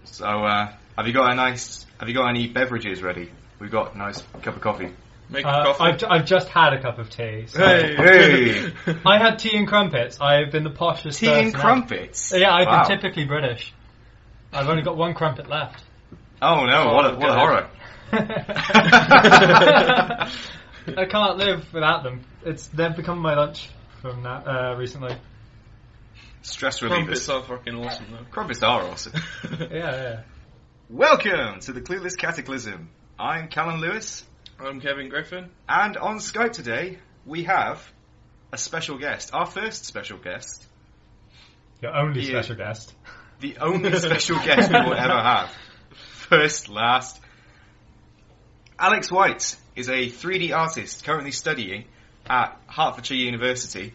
So, have you got any beverages ready? We've got a nice cup of coffee. Make coffee. I've just had a cup of tea. So. Hey! I had tea and crumpets. I've been the poshest Tea person and crumpets? Yeah, I've Wow. been typically British. I've only got one crumpet left. Oh no, what a horror. I can't live without them. They've become my lunch from now, recently. Stress Crumpets relievers. are fucking awesome though. Crumpets are awesome. Yeah. Welcome to the Clueless Cataclysm. I'm Callum Lewis. I'm Kevin Griffin. And on Skype today, we have a special guest. Our first special guest. Your only special guest. The only special guest we will ever have. First, last. Alex White is a 3D artist currently studying at Hertfordshire University.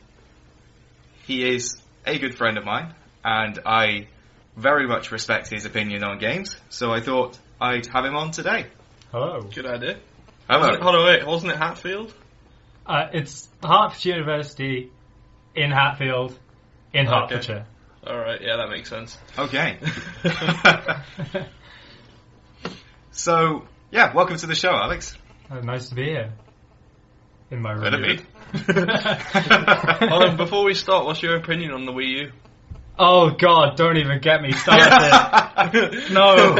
He is a good friend of mine, and I very much respect his opinion on games, so I thought I'd have him on today. Hello. Good idea. Hello. Hold on, wait. Wasn't it Hatfield? It's Hertfordshire University in Hatfield, in Hertfordshire. Alright, yeah, that makes sense. Okay. So, yeah, welcome to the show, Alex. Nice to be here. In my room. Better be. Hold on, before we start, what's your opinion on the Wii U? Oh god, don't even get me started. No.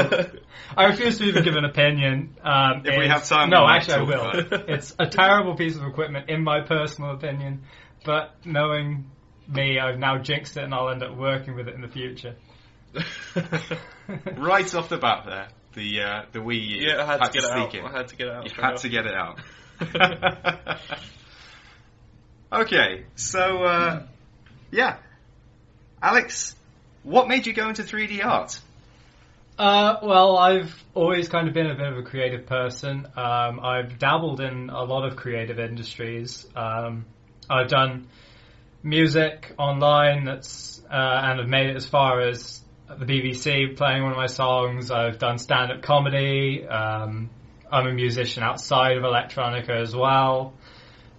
I refuse to even give an opinion. If we have time, no, we might actually I talk will. about it. It's a terrible piece of equipment, in my personal opinion. But knowing me, I've now jinxed it, and I'll end up working with it in the future. Right off the bat there, the Wii U. Yeah, I had to get it out. sneak in. I had to get it out. You had to get it out. Okay, so, yeah. Alex, what made you go into 3D art? Well, I've always kind of been a bit of a creative person. I've dabbled in a lot of creative industries. I've done music online and I've made it as far as the BBC playing one of my songs. I've done stand-up comedy. I'm a musician outside of electronica as well.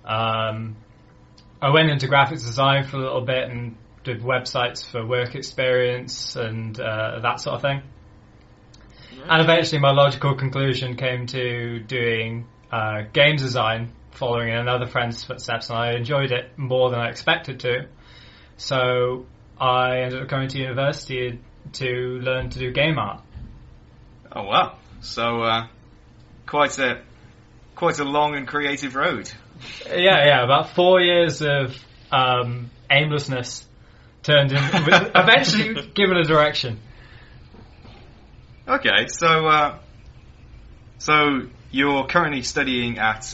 I went into graphics design for a little bit and did websites for work experience and that sort of thing. And eventually my logical conclusion came to doing games design, following in another friend's footsteps, and I enjoyed it more than I expected to. So I ended up going to university to learn to do game art. Oh wow! So quite a long and creative road. Yeah. About 4 years of aimlessness turned into eventually given a direction. Okay, so you're currently studying at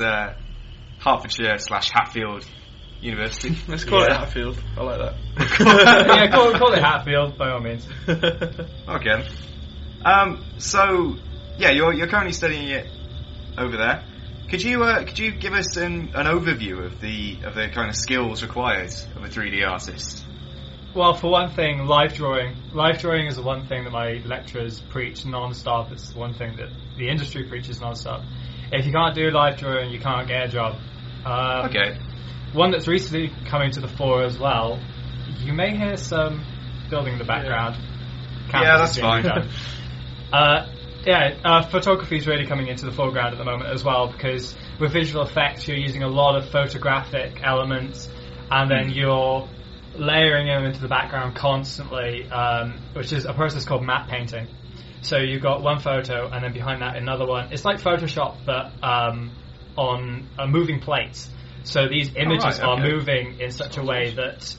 Hertfordshire / Hatfield University. Let's call it Hatfield. I like that. Yeah, call it Hatfield by all means. Okay. So yeah, you're currently studying it over there. Could you give us an overview of the kind of skills required of a 3D artist? Well, for one thing, life drawing. Life drawing is the one thing that my lecturers preach non-stop. It's the one thing that the industry preaches non-stop. If you can't do life drawing, you can't get a job. Okay. One that's recently coming to the fore as well. You may hear some building in the background. Yeah, that's fine. Photography is really coming into the foreground at the moment as well, because with visual effects you're using a lot of photographic elements, and then you're layering them into the background constantly, which is a process called matte painting. So you've got one photo, and then behind that another one. It's like Photoshop, but on moving plates. So these images are moving in such a way that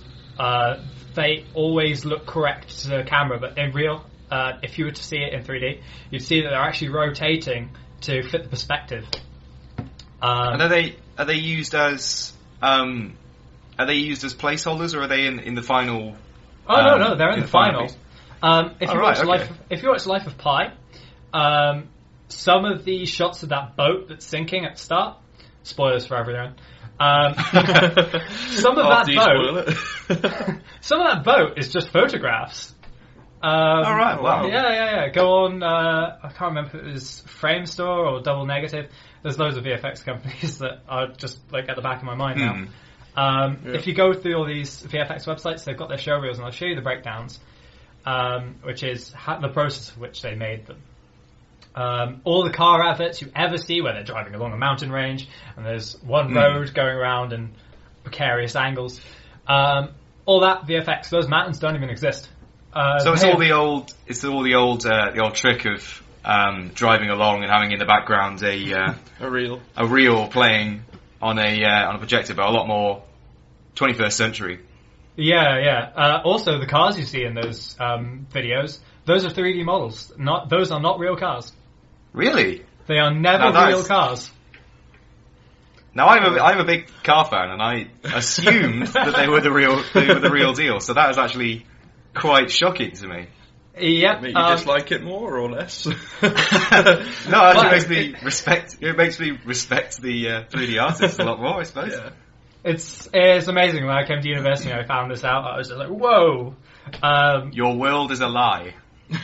they always look correct to the camera, but in real, if you were to see it in 3D, you'd see that they're actually rotating to fit the perspective. And are they used as placeholders, or are they in the final? Oh no, they're in the final. If you watch Life of Pi, some of the shots of that boat that's sinking at the start, spoilers for everyone. Some of that boat is just photographs. Wow. Yeah. Go on. I can't remember if it was Frame Store or Double Negative. There's loads of VFX companies that are just like at the back of my mind now. If you go through all these VFX websites, they've got their show reels, and I'll show you the breakdowns. which is the process of which they made them. All the car adverts you ever see where they're driving along a mountain range and there's one road going around in precarious angles, all that VFX, those mountains don't even exist. So it's all the old trick of driving along and having in the background a reel playing on a projector, but a lot more 21st century. Yeah. Also, the cars you see in those videos, those are 3D models. Those are not real cars. Really? They are never real cars. Now I'm a big car fan, and I assumed that they were the real deal. So that is actually quite shocking to me. Yep. You dislike it more or less? No, it makes me respect. It makes me respect the 3D artists a lot more, I suppose. Yeah. It's amazing. When I came to university and I found this out, I was just like, whoa. Your world is a lie.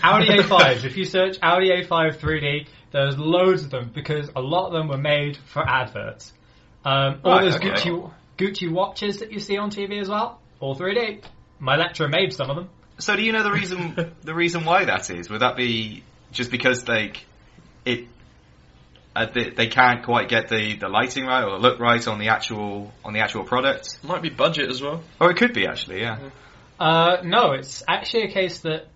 Audi A5s. If you search Audi A5 3D, there's loads of them because a lot of them were made for adverts. All those Gucci watches that you see on TV as well, all 3D. My lecturer made some of them. So do you know the reason why that is? Would that be just because they can't quite get the lighting right or the look right on the actual product? Might be budget as well. Or it could be actually, yeah. No, it's actually a case that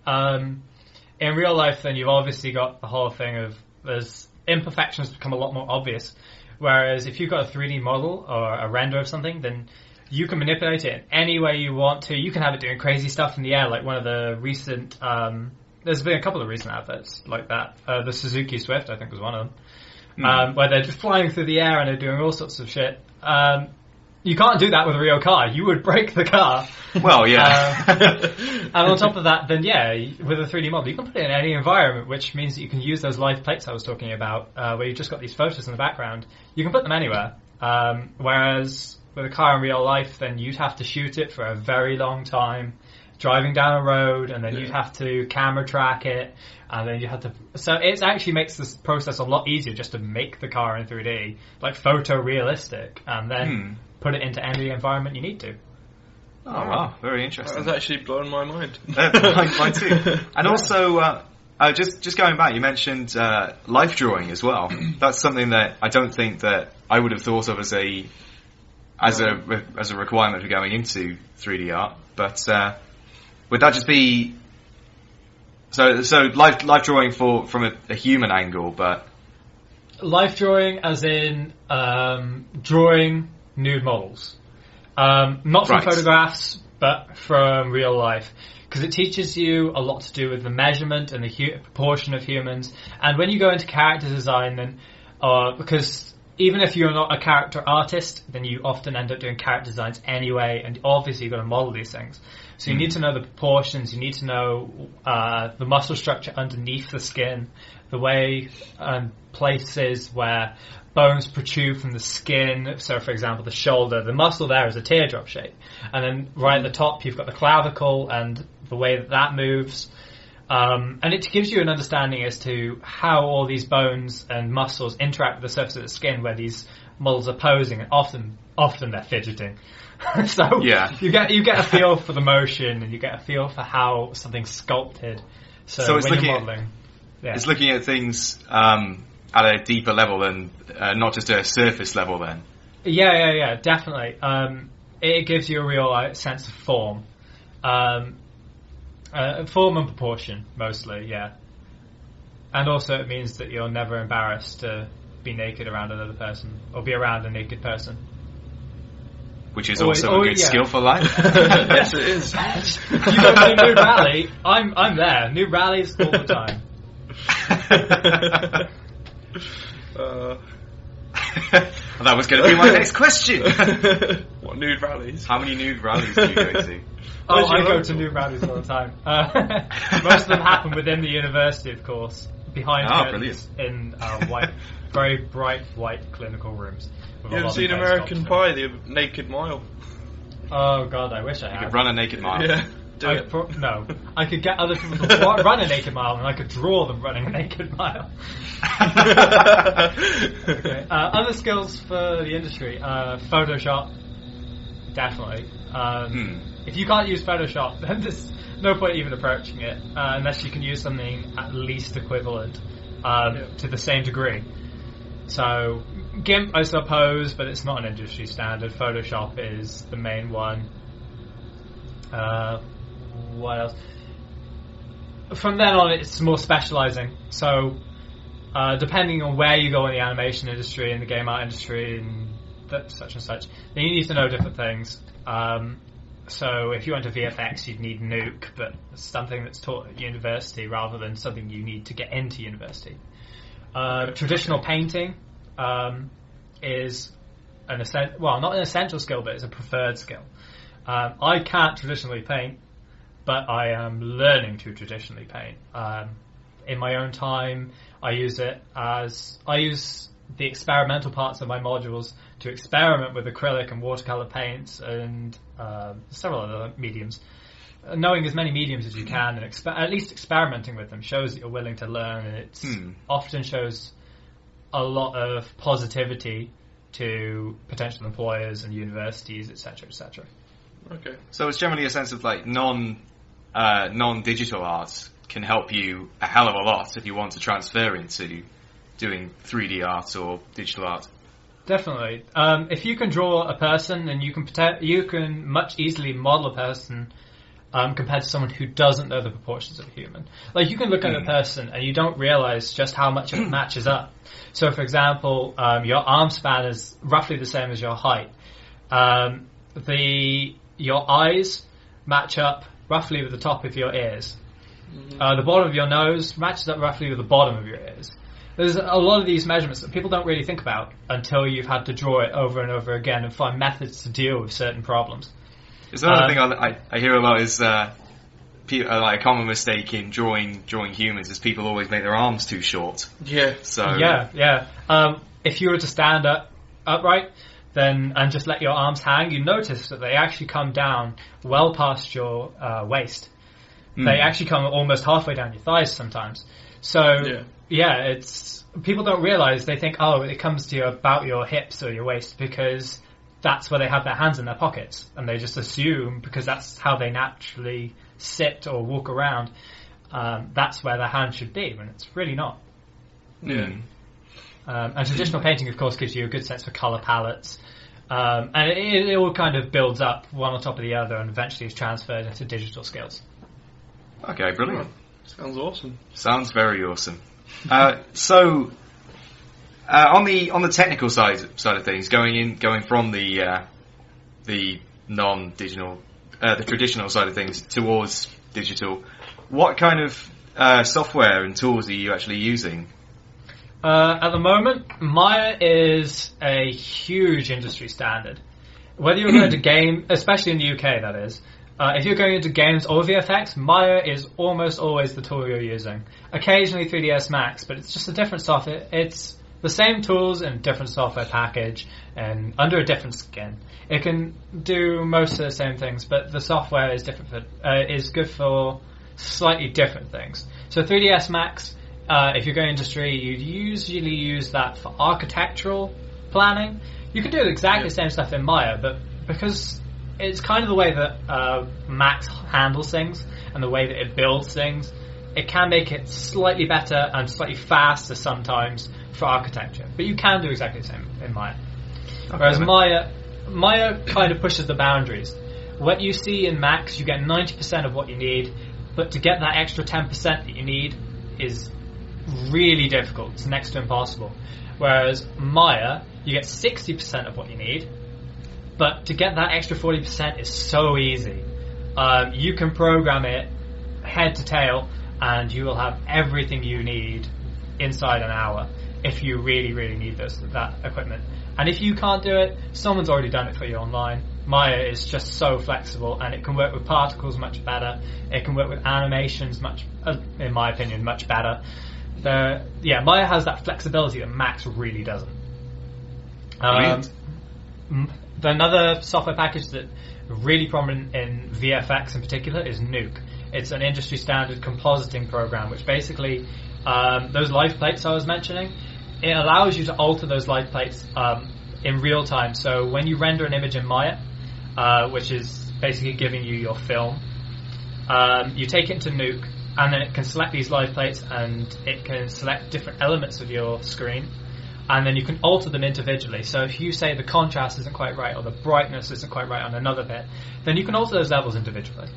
in real life, then you've obviously got the whole thing of there's imperfections become a lot more obvious. Whereas if you've got a 3D model or a render of something, then you can manipulate it in any way you want to. You can have it doing crazy stuff in the air, like one of the recent. There's been a couple of recent adverts like that. The Suzuki Swift, I think, was one of them, where they're just flying through the air and they're doing all sorts of shit. You can't do that with a real car. You would break the car. Well, yeah. And on top of that, then with a 3D model, you can put it in any environment, which means that you can use those live plates I was talking about, where you've just got these photos in the background. You can put them anywhere. Whereas with a car in real life, then you'd have to shoot it for a very long time, driving down a road, and then you'd have to camera track it, and then you have to. So it actually makes this process a lot easier just to make the car in 3D, like photorealistic, and then put it into any environment you need to. Oh wow, very interesting. That's actually blown my mind. Mine too. And also, just going back, you mentioned life drawing as well. That's something that I don't think that I would have thought of as a requirement for going into 3D art. But would that just be so life drawing from a human angle, but life drawing as in drawing nude models. Not from photographs, but from real life. Because it teaches you a lot to do with the measurement and the proportion of humans. And when you go into character design, then, because even if you're not a character artist, then you often end up doing character designs anyway, and obviously you've got to model these things. So you need to know the proportions, you need to know the muscle structure underneath the skin, the way and places where bones protrude from the skin. So, for example, the shoulder, the muscle there is a teardrop shape. And then right at the top, you've got the clavicle and the way that moves. And it gives you an understanding as to how all these bones and muscles interact with the surface of the skin where these models are posing, and often they're fidgeting. So you get a feel for the motion, and you get a feel for how something's sculpted. So it's when you're modeling, it's looking at things at a deeper level and not just a surface level then. Yeah, definitely. It gives you a real sense of form. Form and proportion, mostly, yeah. And also it means that you're never embarrassed to be naked around another person, or be around a naked person. Which is also a good skill for life. Yes, it is. You go to New Rally, I'm there. New Rallies all the time. That was going to be my next question. What, nude rallies? How many nude rallies do you go to? I go to nude rallies all the time. Most of them happen within the university, of course, behind curtains in white, very bright white clinical rooms. You haven't seen American Pie, the Naked Mile? Oh god, I wish I had. You could run a naked mile. Yeah. No, I could get other people to run a naked mile, and I could draw them running a naked mile. Okay. Other skills for the industry: Photoshop, definitely. If you can't use Photoshop, then no point even approaching it unless you can use something at least equivalent to the same degree. So GIMP, I suppose, but it's not an industry standard. Photoshop is the main one. What else? From then on, it's more specializing. So depending on where you go in the animation industry and the game art industry and such and such, then you need to know different things. So if you went to VFX, you'd need Nuke, but it's something that's taught at university rather than something you need to get into university. Traditional painting is not an essential skill, but it's a preferred skill. I can't traditionally paint, but I am learning to traditionally paint. In my own time, I use the experimental parts of my modules to experiment with acrylic and watercolor paints and several other mediums. Knowing as many mediums as you can and at least experimenting with them shows that you're willing to learn, and it often shows a lot of positivity to potential employers and universities, etc., etc. Okay. So it's generally a sense of like non-digital arts can help you a hell of a lot if you want to transfer into doing 3D art or digital art. Definitely. If you can draw a person, then you can much easily model a person compared to someone who doesn't know the proportions of a human. Like, you can look at a person and you don't realize just how much it matches up. So, for example, your arm span is roughly the same as your height. Your eyes match up roughly with the top of your ears. The bottom of your nose matches up roughly with the bottom of your ears. There's a lot of these measurements that people don't really think about until you've had to draw it over and over again and find methods to deal with certain problems. It's another thing I hear a lot is like a common mistake in drawing humans is people always make their arms too short. Yeah. So yeah. If you were to stand upright, then and just let your arms hang, you notice that they actually come down well past your waist. They actually come almost halfway down your thighs sometimes. So it's people don't realize. They think, oh, it comes to you about your hips or your waist because that's where they have their hands in their pockets, and they just assume because that's how they naturally sit or walk around. That's where their hand should be, when it's really not. Yeah. And traditional painting, of course, gives you a good sense for color palettes, and it all kind of builds up one on top of the other, and eventually is transferred into digital skills. Okay, brilliant. Sounds awesome. Sounds very awesome. So, on the technical side of things, going from the non-digital, the traditional side of things towards digital, what kind of software and tools are you actually using? At the moment, Maya is a huge industry standard. Whether you're going to game, especially in the UK, that is. If you're going into games or VFX, Maya is almost always the tool you're using. Occasionally 3ds Max, but it's just a different software. It's the same tools in a different software package and under a different skin. It can do most of the same things, but the software is different. Is good for slightly different things. So 3ds Max, if you're going industry, you'd usually use that for architectural planning. You can do exactly the same stuff in Maya, but because it's kind of the way that Max handles things and the way that it builds things, it can make it slightly better and slightly faster sometimes for architecture. But you can do exactly the same in Maya. Okay, whereas Maya kind of pushes the boundaries. What you see in Max, you get 90% of what you need, but to get that extra 10% that you need is really difficult. It's next to impossible. Whereas Maya, you get 60% of what you need, but to get that extra 40% is so easy. You can program it head to tail, and you will have everything you need inside an hour if you really, really need that equipment. And if you can't do it, someone's already done it for you online. Maya is just so flexible, and it can work with particles much better. It can work with animations much, in my opinion, much better. Maya has that flexibility that Max really doesn't. Another software package that really prominent in VFX in particular is Nuke. It's an industry standard compositing program, which basically those life plates I was mentioning, it allows you to alter those life plates in real time. So when you render an image in Maya, which is basically giving you your film, You take it into Nuke, and then it can select these live plates, and it can select different elements of your screen, and then you can alter them individually. So if you say the contrast isn't quite right, or the brightness isn't quite right on another bit, then you can alter those levels individually.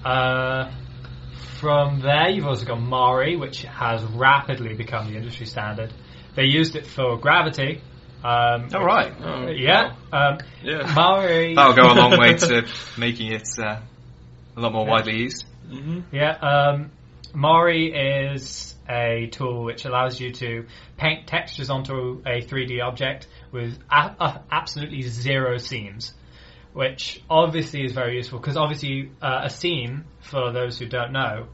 From there, you've also got Mari, which has rapidly become the industry standard. They used it for Gravity. Right. Yeah. Yeah. Mari. That'll go a long way to making it a lot more widely used. Mm-hmm. Yeah. Mari is a tool which allows you to paint textures onto a 3D object with absolutely zero seams, which obviously is very useful, because obviously a seam, for those who don't know,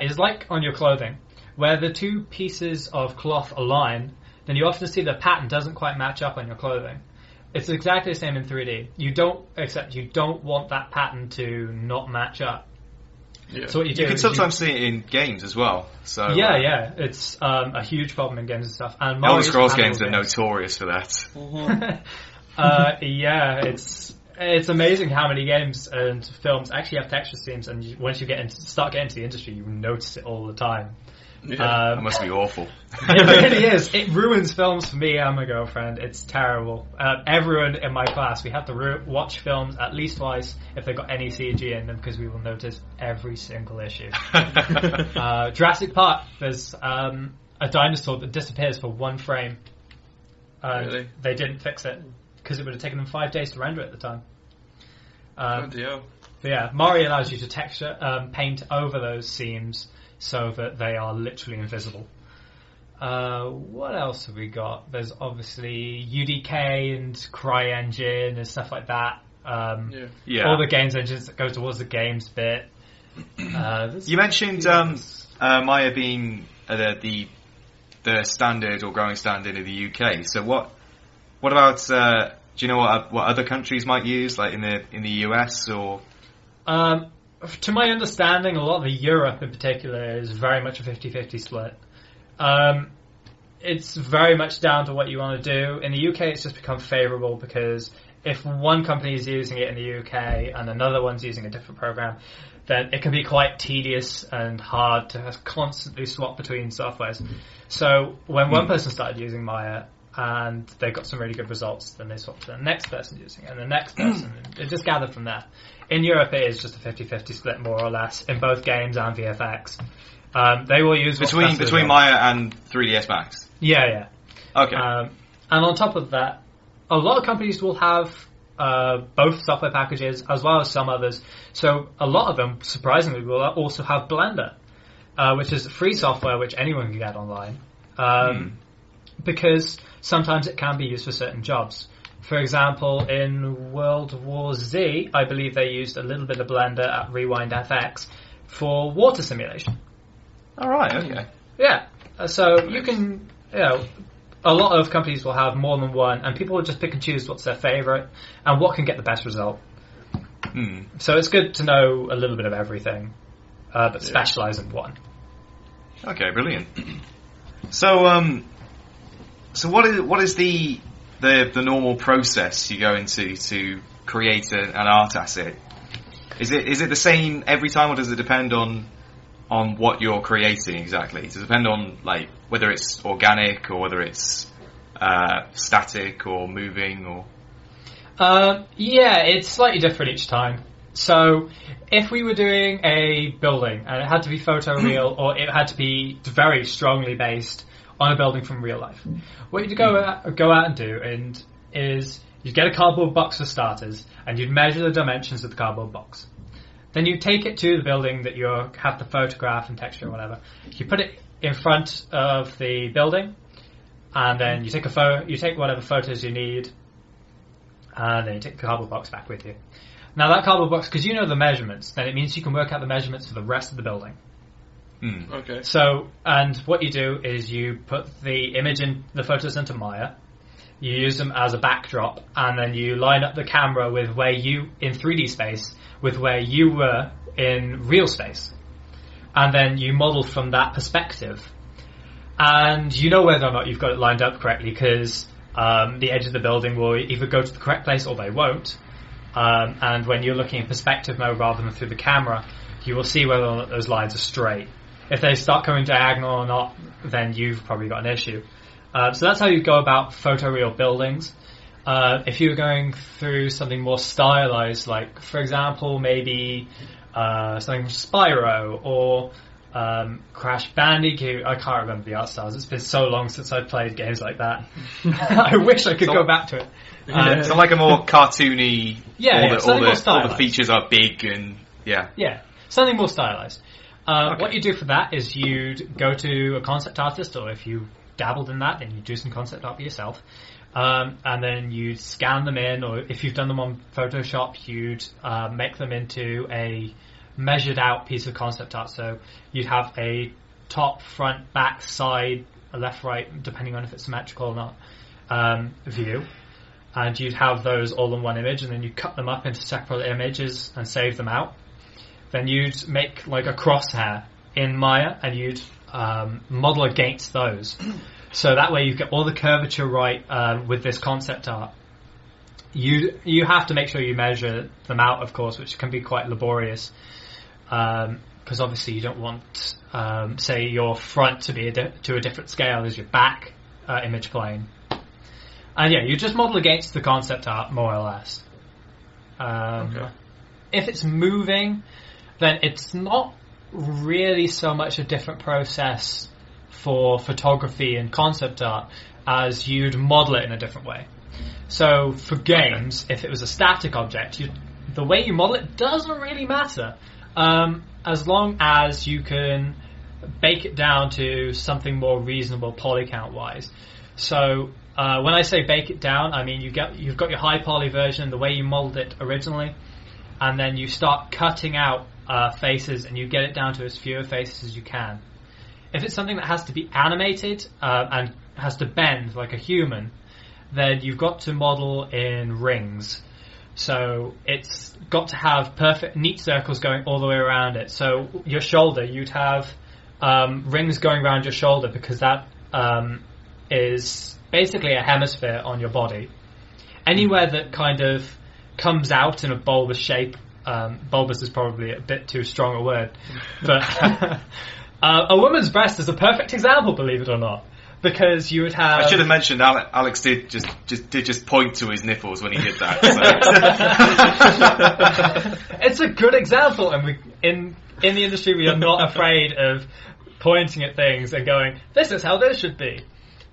is like on your clothing, where the two pieces of cloth align, then you often see the pattern doesn't quite match up on your clothing. It's exactly the same in 3D. You don't want that pattern to not match up. Yeah. So what you can sometimes see it in games as well. So yeah, it's a huge problem in games and stuff. And Elder Scrolls games are notorious for that. Mm-hmm. Yeah, it's amazing how many games and films actually have texture seams, and once you start getting into the industry, you notice it all the time. Yeah. That must be awful. It really is. It ruins films for me and my girlfriend. It's terrible. Everyone in my class, we have to watch films at least twice if they've got any CG in them, because we will notice every single issue. Jurassic Park, there's a dinosaur that disappears for one frame. Really? They didn't fix it, because it would have taken them 5 days to render it at the time. Bloody hell. But yeah, Mari allows you to paint over those seams so that they are literally invisible. What else have we got? There's obviously UDK and CryEngine and stuff like that. All the games engines that go towards the games bit. You mentioned Maya being the standard or growing standard in the UK. So what about? Do you know what other countries might use, like in the US or? To my understanding, a lot of Europe in particular is very much a 50-50 split. It's very much down to what you want to do. In the UK, it's just become favourable, because if one company is using it in the UK and another one's using a different program, then it can be quite tedious and hard to constantly swap between softwares. So when one person started using Maya and they got some really good results, then they swapped to the next person using it, and the next person. It just gathered from there. In Europe, it is just a 50-50 split, more or less, in both games and VFX. They will use between Maya and 3ds Max. Yeah. Okay. And on top of that, a lot of companies will have both software packages as well as some others. So a lot of them, surprisingly, will also have Blender, which is free software which anyone can get online. Because sometimes it can be used for certain jobs. For example, in World War Z, I believe they used a little bit of Blender at Rewind FX for water simulation. All right. Okay. Yeah. So you can, a lot of companies will have more than one, and people will just pick and choose what's their favourite and what can get the best result. So it's good to know a little bit of everything, but specialise in one. Okay, brilliant. So what is the normal process you go into to create an art asset? Is it the same every time, or does it depend on what you're creating exactly? Does it depend on like whether it's organic or whether it's static or moving or? It's slightly different each time. So if we were doing a building and it had to be photoreal or it had to be very strongly based on a building from real life, what you'd go out and do is you'd get a cardboard box for starters, and you'd measure the dimensions of the cardboard box. Then you take it to the building that you have to photograph and texture or whatever. You put it in front of the building, and then you take you take whatever photos you need, and then you take the cardboard box back with you. Now that cardboard box, because you know the measurements, then it means you can work out the measurements for the rest of the building. Okay. So, and what you do is you put the photos into Maya, you use them as a backdrop, and then you line up the camera with where you, in 3D space, with where you were in real space. And then you model from that perspective. And you know whether or not you've got it lined up correctly, because the edge of the building will either go to the correct place or they won't. And when you're looking in perspective mode rather than through the camera, you will see whether or not those lines are straight. If they start coming diagonal or not, then you've probably got an issue. So that's how you go about photoreal buildings. If you're going through something more stylized, like, for example, maybe something from Spyro or Crash Bandicoot. I can't remember the art styles. It's been so long since I've played games like that. I wish I could go back to it. So like a more cartoony... something more stylized. All the features are big and... Yeah, something more stylized. What you do for that is you'd go to a concept artist, or if you dabbled in that, then you do some concept art for yourself. And then you'd scan them in, or if you've done them on Photoshop, you'd make them into a measured out piece of concept art. So you'd have a top, front, back, side, a left, right, depending on if it's symmetrical or not, view. And you'd have those all in one image, and then you cut them up into separate images and save them out. Then you'd make like a crosshair in Maya, and you'd model against those. So that way you get all the curvature right with this concept art. You have to make sure you measure them out, of course, which can be quite laborious. Because obviously you don't want, say, your front to be to a different scale as your back image plane. And you just model against the concept art, more or less. If it's moving, then it's not really so much a different process for photography and concept art as you'd model it in a different way. So for games, if it was a static object, the way you model it doesn't really matter, as long as you can bake it down to something more reasonable poly count wise. So when I say bake it down, I mean you've got your high poly version the way you modeled it originally, and then you start cutting out faces, and you get it down to as few faces as you can. If it's something that has to be animated and has to bend like a human, then you've got to model in rings. So it's got to have perfect, neat circles going all the way around it. So your shoulder, you'd have rings going around your shoulder, because that is basically a hemisphere on your body. Anywhere that kind of comes out in a bulbous shape, bulbous is probably a bit too strong a word, but a woman's breast is a perfect example, believe it or not, because you would have... I should have mentioned Alex did just point to his nipples when he did that. So. It's a good example, and in the industry we are not afraid of pointing at things and going, this is how this should be.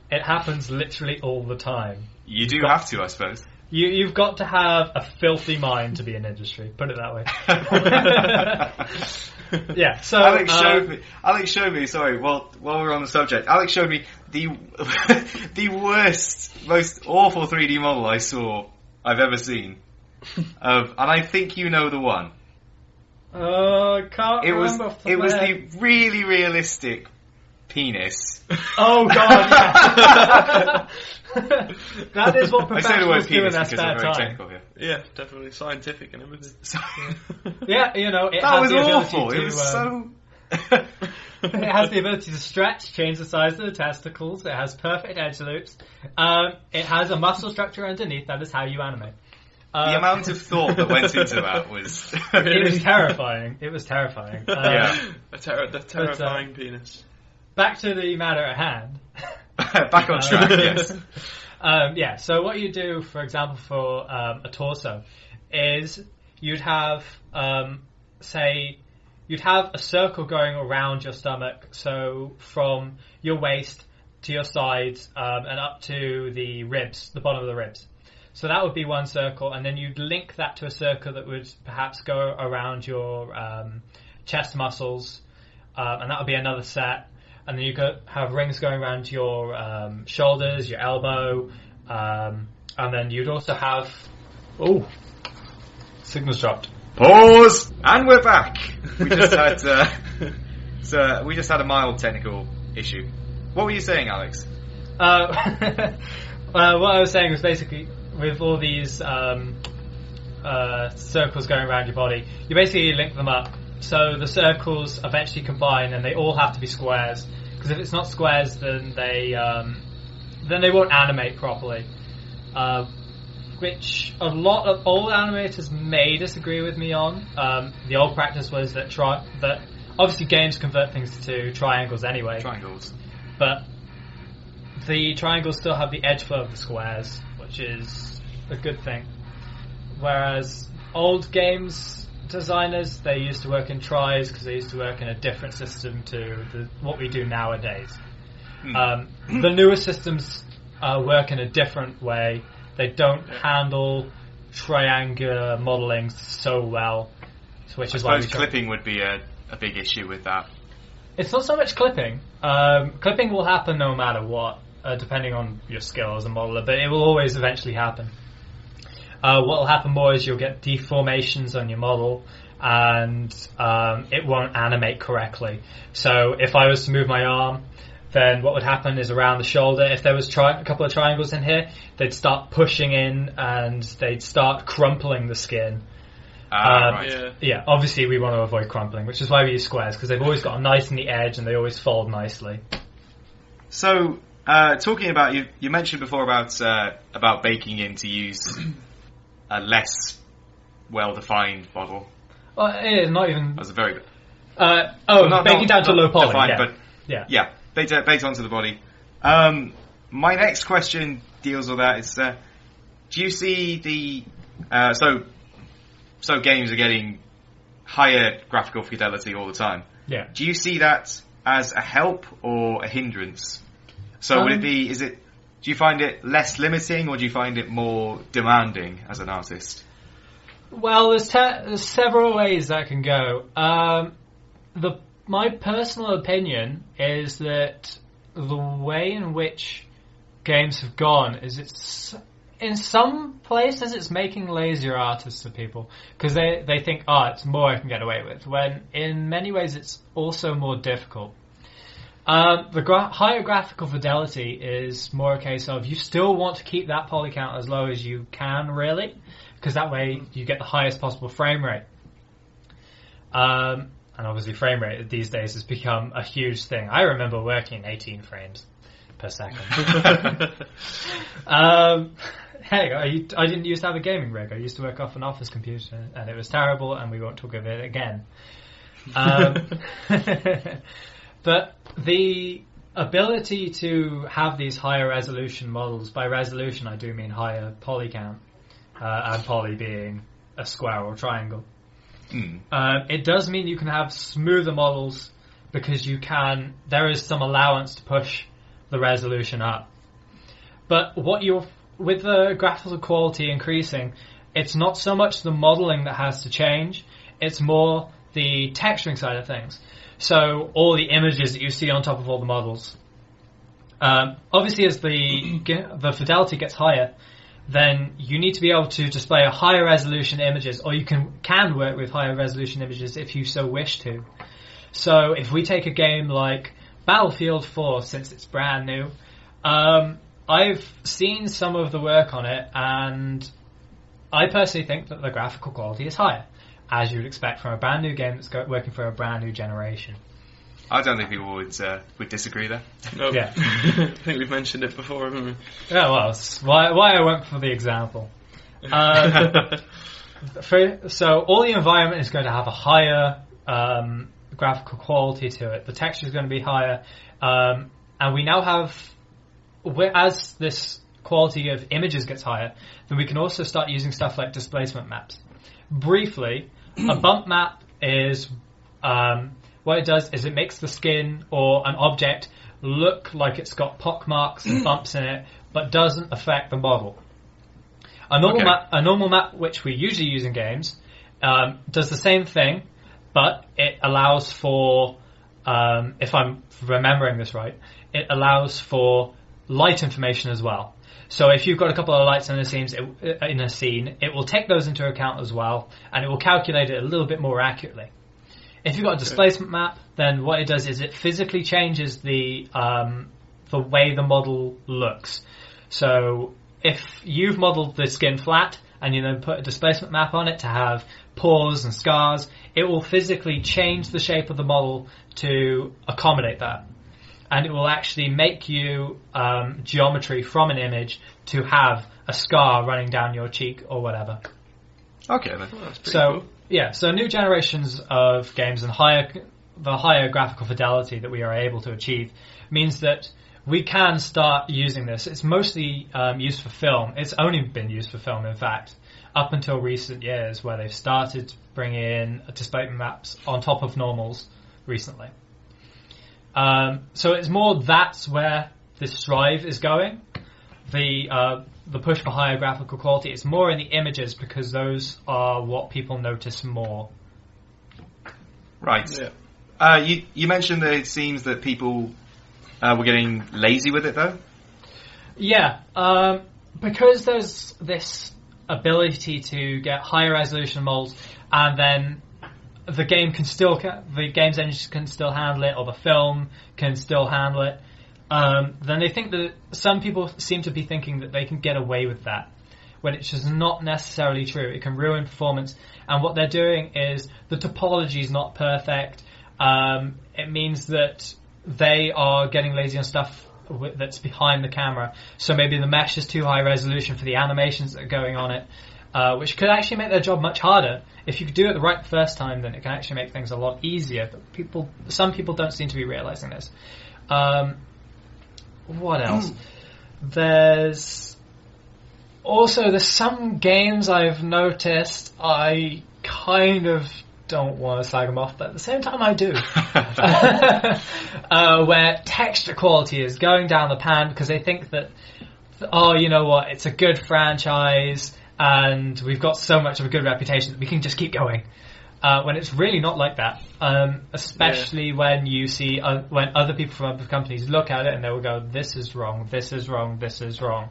It happens literally all the time. You do have to, I suppose. You've got to have a filthy mind to be in industry, put it that way. So Alex showed me. Sorry, while we're on the subject, Alex showed me the worst, most awful 3D model I've ever seen, and I think you know the one. I can't remember. It was the really realistic penis. Oh God! Yeah. That is what professionals do in their spare time. Yeah, definitely scientific and everything. Yeah, it that has was the ability awful. to, It was so. It has the ability to stretch, change the size of the testicles. It has perfect edge loops. It has a muscle structure underneath. That is how you animate. The amount of thought that went into that was... It was terrifying. It was terrifying. The terrifying penis. Back to the matter at hand. Back on track, yes. So what you do, for example, for a torso, is you'd have, you'd have a circle going around your stomach, so from your waist to your sides and up to the ribs, the bottom of the ribs. So that would be one circle, and then you'd link that to a circle that would perhaps go around your chest muscles, and that would be another set. And then you could have rings going around your shoulders, your elbow, and then you'd also have... Oh, signal's dropped. Pause! And we're back! We just had a mild technical issue. What were you saying, Alex? What I was saying was basically, with all these circles going around your body, you basically link them up. So the circles eventually combine, and they all have to be squares. Because if it's not squares, then they won't animate properly. which a lot of old animators may disagree with me on. The old practice was that obviously games convert things to triangles anyway. Triangles. But the triangles still have the edge flow of the squares, which is a good thing. Whereas old games designers, they used to work in tries because they used to work in a different system to what we do nowadays. The newer systems work in a different way. They don't handle triangular modelling so well, which is why I suppose clipping would be a big issue with that. It's not so much clipping. Clipping will happen no matter what, depending on your skill as a modeler, but it will always eventually happen. What will happen more is you'll get deformations on your model, and it won't animate correctly. So if I was to move my arm, then what would happen is around the shoulder, if there was a couple of triangles in here, they'd start pushing in and they'd start crumpling the skin. Right. Yeah, obviously we want to avoid crumpling, which is why we use squares, because they've always got a nice neat edge and they always fold nicely. So, talking about, you mentioned before about baking in to use a less well-defined model. Well, it is not even... That's a very good... baking down to low poly, defined, yeah. But yeah. Baked onto the body. My next question deals with that. Is do you see the so games are getting higher graphical fidelity all the time? Yeah. Do you see that as a help or a hindrance? So would it be? Do you find it less limiting or do you find it more demanding as an artist? Well, there's several ways that can go. My personal opinion is that the way in which games have gone is it's in some places it's making lazier artists of people because they think, it's more I can get away with, when in many ways it's also more difficult. The higher graphical fidelity is more a case of you still want to keep that poly count as low as you can, really, because that way you get the highest possible frame rate. And obviously frame rate these days has become a huge thing. I remember working in 18 frames per second. Hey, I didn't used to have a gaming rig. I used to work off an office computer, and it was terrible, and we won't talk of it again. But the ability to have these higher resolution models, by resolution I do mean higher poly count, and poly being a square or triangle. It does mean you can have smoother models because there is some allowance to push the resolution up. But with the graphical quality increasing, it's not so much the modeling that has to change, it's more the texturing side of things. So all the images that you see on top of all the models. Obviously as the fidelity gets higher, then you need to be able to display a higher resolution images, or you can work with higher resolution images if you so wish to. So if we take a game like Battlefield 4, since it's brand new, I've seen some of the work on it, and I personally think that the graphical quality is higher, as you would expect from a brand new game that's working for a brand new generation. I don't think people would disagree there. Nope. Yeah. I think we've mentioned it before, haven't we? Yeah, well, it's why I went for the example. So all the environment is going to have a higher graphical quality to it. The texture is going to be higher, and we now have, as this quality of images gets higher, then we can also start using stuff like displacement maps. Briefly, a bump map is what it does is it makes the skin or an object look like it's got pock marks and bumps in it, but doesn't affect the model. A normal map, which we usually use in games, does the same thing, but it allows for, if I'm remembering this right, it allows for light information as well. So if you've got a couple of lights in a scene, it will take those into account as well, and it will calculate it a little bit more accurately. If you've got a displacement map, then what it does is it physically changes the way the model looks. So if you've modeled the skin flat and you then put a displacement map on it to have pores and scars, it will physically change the shape of the model to accommodate that. and it will actually make you geometry from an image to have a scar running down your cheek or whatever. Okay, then. Oh, that's pretty So cool. yeah, so new generations of games and the higher graphical fidelity that we are able to achieve means that we can start using this. It's mostly used for film. It's only been used for film, in fact, up until recent years, where they've started bringing in displacement maps on top of normals recently. So it's more that's where this strive is going. The push for higher graphical quality. It's more in the images because those are what people notice more. Right. Yeah. You mentioned that it seems that people were getting lazy with it, though? Yeah, because there's this ability to get higher resolution models, and then the game's engine can still handle it, or the film can still handle it. Then they think that some people seem to be thinking that they can get away with that, when it's just not necessarily true. It can ruin performance, and what they're doing is the topology is not perfect. It means that they are getting lazy on stuff that's behind the camera. So maybe the mesh is too high resolution for the animations that are going on it, which could actually make their job much harder. If you do it the right first time, then it can actually make things a lot easier. But some people don't seem to be realizing this. What else? There's some games I've noticed I kind of don't want to slag them off, but at the same time I do. Where texture quality is going down the pan because they think that, oh, you know what, it's a good franchise and we've got so much of a good reputation that we can just keep going. When it's really not like that. Especially when you see, when other people from other companies look at it and they will go, this is wrong, this is wrong, this is wrong.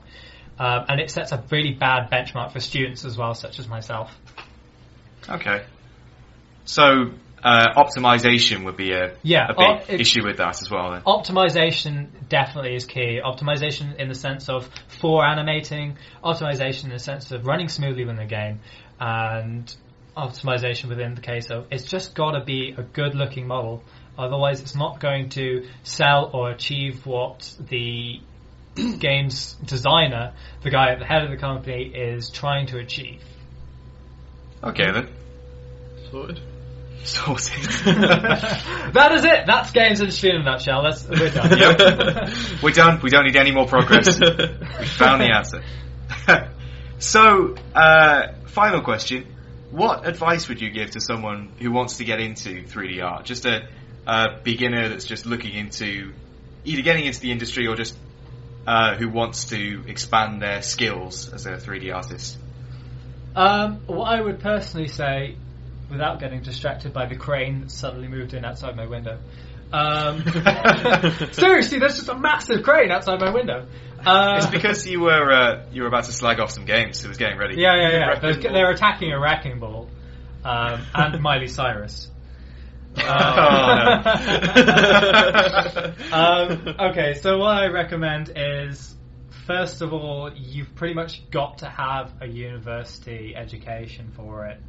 And it sets a really bad benchmark for students as well, such as myself. Okay. So, optimization would be a big issue with that as well, then. Optimization definitely is key. Optimization in the sense of for animating, optimization in the sense of running smoothly within the game, and optimization within the case of it's just got to be a good looking model, otherwise it's not going to sell or achieve what the game's designer, the guy at the head of the company, is trying to achieve. Okay then. Sorted. That is it. That's games industry in a nutshell. We're done. Yep. We're done. We don't need any more progress. We found the answer. So, final question. What advice would you give to someone who wants to get into 3D art? Just a beginner that's just looking into either getting into the industry or just who wants to expand their skills as a 3D artist? What I would personally say, without getting distracted by the crane that suddenly moved in outside my window. Seriously, there's just a massive crane outside my window. It's because you were about to slag off some games, so it was getting ready. Yeah. They're attacking a wrecking ball, and Miley Cyrus. Okay, so what I recommend is, first of all, you've pretty much got to have a university education for it.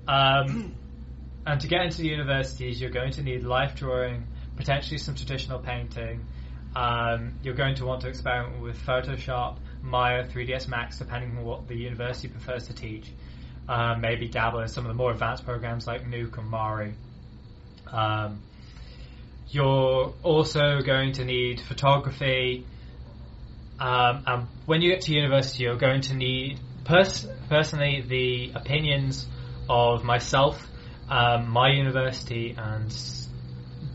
And to get into the universities, you're going to need life drawing, potentially some traditional painting. You're going to want to experiment with Photoshop, Maya, 3ds Max, depending on what the university prefers to teach. Maybe dabble in some of the more advanced programs like Nuke and Mari. You're also going to need photography. And when you get to university, you're going to need personally the opinions of myself, my university, and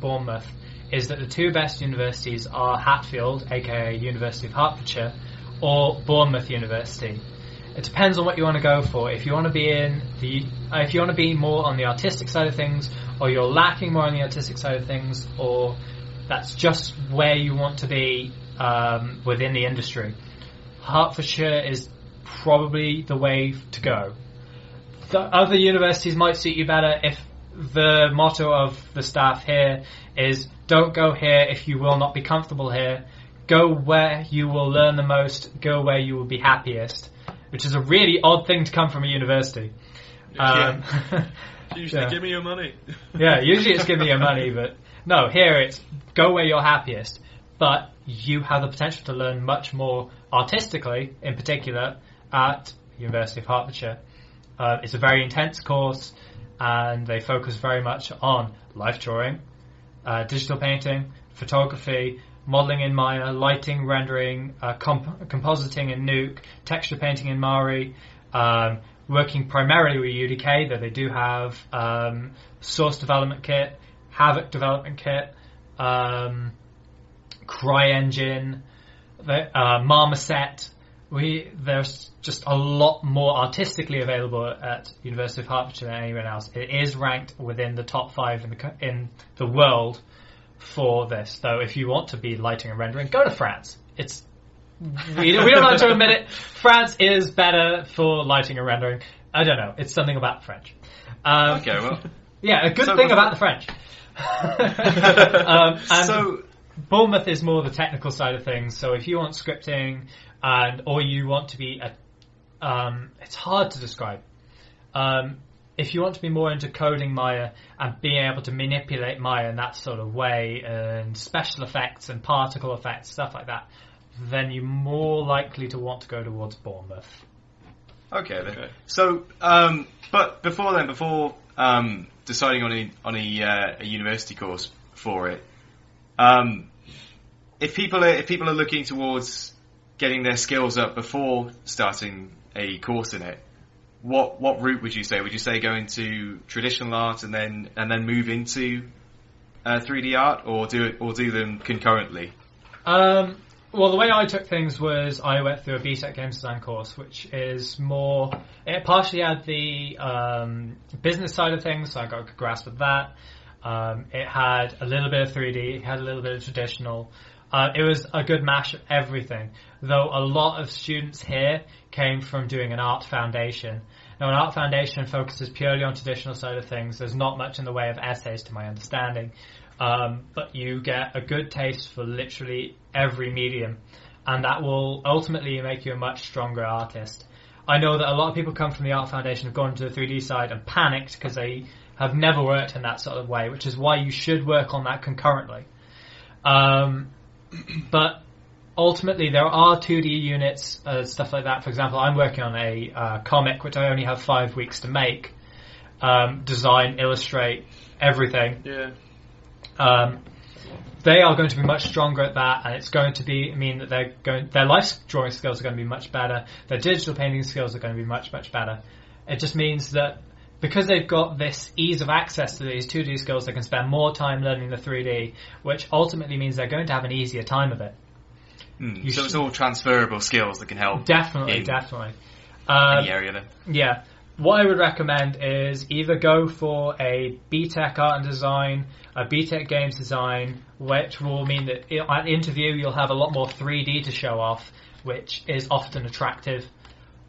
Bournemouth, is that the two best universities are Hatfield, aka University of Hertfordshire, or Bournemouth University. It depends on what you want to go for. If you want to be more on the artistic side of things, or you're lacking more on the artistic side of things, or that's just where you want to be within the industry, Hertfordshire is probably the way to go. The other universities might suit you better if the motto of the staff here is don't go here if you will not be comfortable here. Go where you will learn the most. Go where you will be happiest. Which is a really odd thing to come from a university. Usually give me your money. Yeah, usually it's give me your money, but No, here it's go where you're happiest, but you have the potential to learn much more artistically, in particular, at University of Hertfordshire. It's a very intense course, and they focus very much on life drawing, digital painting, photography, modelling in Maya, lighting, rendering, compositing in Nuke, texture painting in Mari, working primarily with UDK, though they do have Source Development Kit, Havoc Development Kit, CryEngine, Marmoset. There's just a lot more artistically available at University of Hertfordshire than anywhere else. It is ranked within the top 5 in the world for this. Though if you want to be lighting and rendering, go to France. We don't have to admit it. France is better for lighting and rendering. I don't know. It's something about the French. Okay, well. Yeah, a good thing about the French. And Bournemouth is more the technical side of things. So if you want scripting or you want to be it's hard to describe. If you want to be more into coding Maya and being able to manipulate Maya in that sort of way, and special effects and particle effects, stuff like that, then you're more likely to want to go towards Bournemouth. Okay then. So, but before deciding on a university course for it, if people are looking towards getting their skills up before starting a course in it, what route would you say? Would you say go into traditional art and then move into 3D art, or do them concurrently? Well, the way I took things was I went through a BTEC Games Design course, which is more... It partially had the business side of things, so I got a good grasp of that. It had a little bit of 3D, it had a little bit of traditional. It was a good mash of everything, though a lot of students here came from doing an art foundation. Now, an art foundation focuses purely on traditional side of things. There's not much in the way of essays, to my understanding. But you get a good taste for literally every medium, and that will ultimately make you a much stronger artist. I know that a lot of people come from the Art Foundation, have gone to the 3D side and panicked because they have never worked in that sort of way, which is why you should work on that concurrently. But ultimately there are 2D units, stuff like that. For example, I'm working on a comic which I only have 5 weeks to make, design, illustrate, everything. Yeah. They are going to be much stronger at that, and it's going to mean that their life drawing skills are going to be much better. Their digital painting skills are going to be much, much better. It just means that because they've got this ease of access to these 2D skills, they can spend more time learning the 3D, which ultimately means they're going to have an easier time of it. So it's all transferable skills that can help. Definitely. Any area then. Yeah. What I would recommend is either go for a BTEC Art and Design, a BTEC Games Design, which will mean that at interview you'll have a lot more 3D to show off, which is often attractive,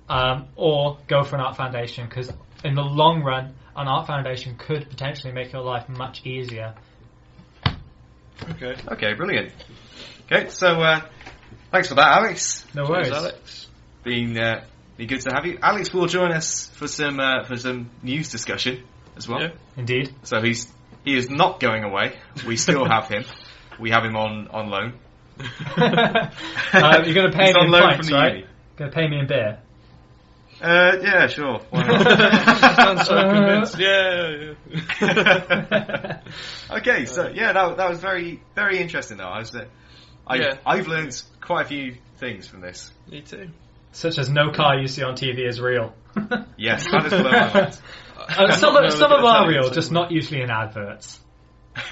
or go for an Art Foundation, because in the long run, an Art Foundation could potentially make your life much easier. Okay, brilliant. Okay, so thanks for that, Alex. No worries. Cheers, Alex. Been good to have you. Alex will join us for some news discussion as well. Yeah. Indeed. So he is not going away. We still have him. We have him on loan. You're going to pay He's me on in loan pints, from the right? uni. Going to pay me in beer. Yeah, sure. Why not? Sounds so convinced. Yeah. Okay, so yeah, that was very, very interesting though. I've learned quite a few things from this. Me too. Such as no car you see on TV is real. Yes, that is blown my mind. Some of them are real, just not usually in adverts.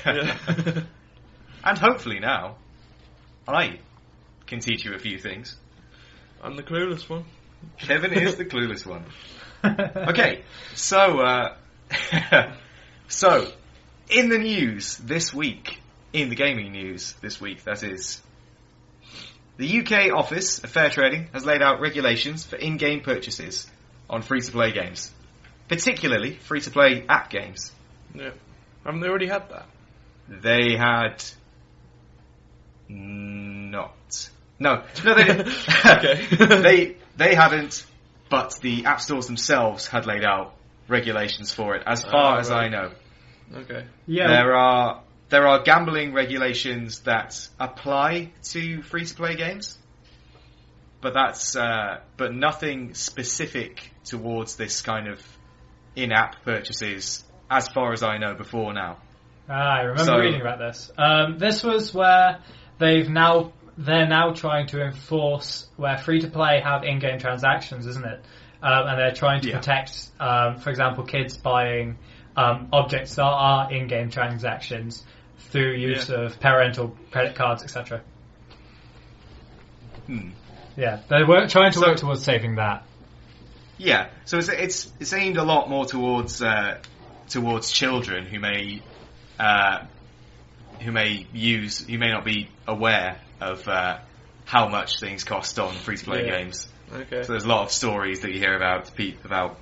Yeah. And hopefully now, I can teach you a few things. I'm the clueless one. Kevin is the clueless one. Okay, so in the news this week, in the gaming news this week, that is, the UK Office of Fair Trading has laid out regulations for in-game purchases on free-to-play games, particularly free-to-play app games. Yeah. Haven't they already had that? They had not. No, they didn't. Okay. They hadn't, but the app stores themselves had laid out regulations for it, as far as I know. Okay. Yeah. There are there are gambling regulations that apply to free-to-play games, but but nothing specific towards this kind of in-app purchases, as far as I know, before now. I remember reading about this. This was where they're now trying to enforce where free-to-play have in-game transactions, isn't it? And they're trying to protect, for example, kids buying objects that are in-game transactions through use of parental credit cards, etc. Yeah, they're trying to work towards saving that. Yeah, so it's aimed a lot more towards children who may not be aware of how much things cost on free-to-play games. Okay. So there's a lot of stories that you hear about people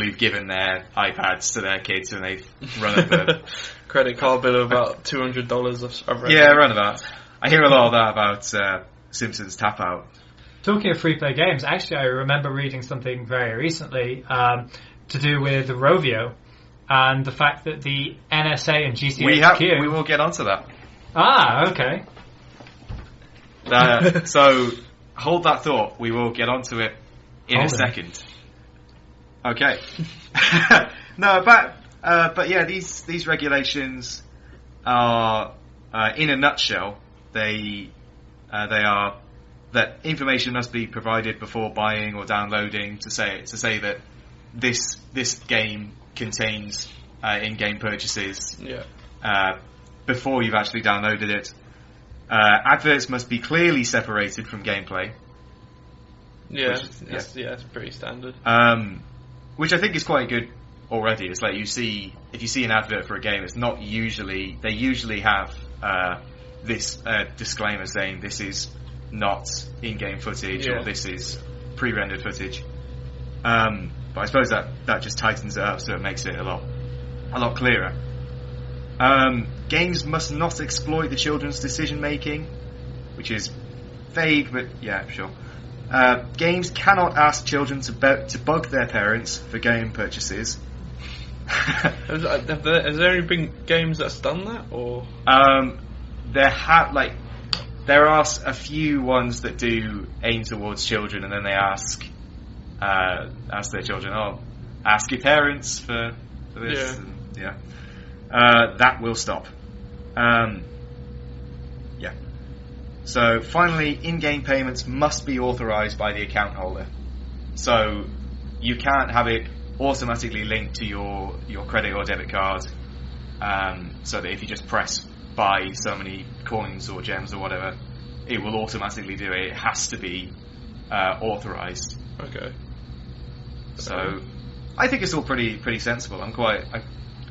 who've given their iPads to their kids and they've run up a credit card bill of about $200. I've read. Yeah, run about. I hear a lot of that about Simpsons Tap Out. Talking of free-play games, actually, I remember reading something very recently to do with the Rovio and the fact that the NSA and GCHQ... We will get onto that. Ah, okay. So, hold that thought. We will get onto it in a second. Okay. No, but yeah, these regulations are, in a nutshell, they are that information must be provided before buying or downloading to say that this game contains in-game purchases before you've actually downloaded it. Adverts must be clearly separated from gameplay. That's pretty standard. Which I think is quite good already. It's like if you see an advert for a game, it's not usually, they usually have this disclaimer saying this is not in-game footage or this is pre-rendered footage. But I suppose that just tightens it up so it makes it a lot clearer. Games must not exploit the children's decision making, which is vague, but yeah, sure. Games cannot ask children to bug their parents for game purchases. Has there only been games that's done that, or there are a few ones that do aim towards children, and then they ask their children, ask your parents for this. That will stop. So finally, in-game payments must be authorised by the account holder. So you can't have it automatically linked to your credit or debit card, so that if you just press buy so many coins or gems or whatever, it will automatically do it. It has to be authorised. Okay. So I think it's all pretty sensible. I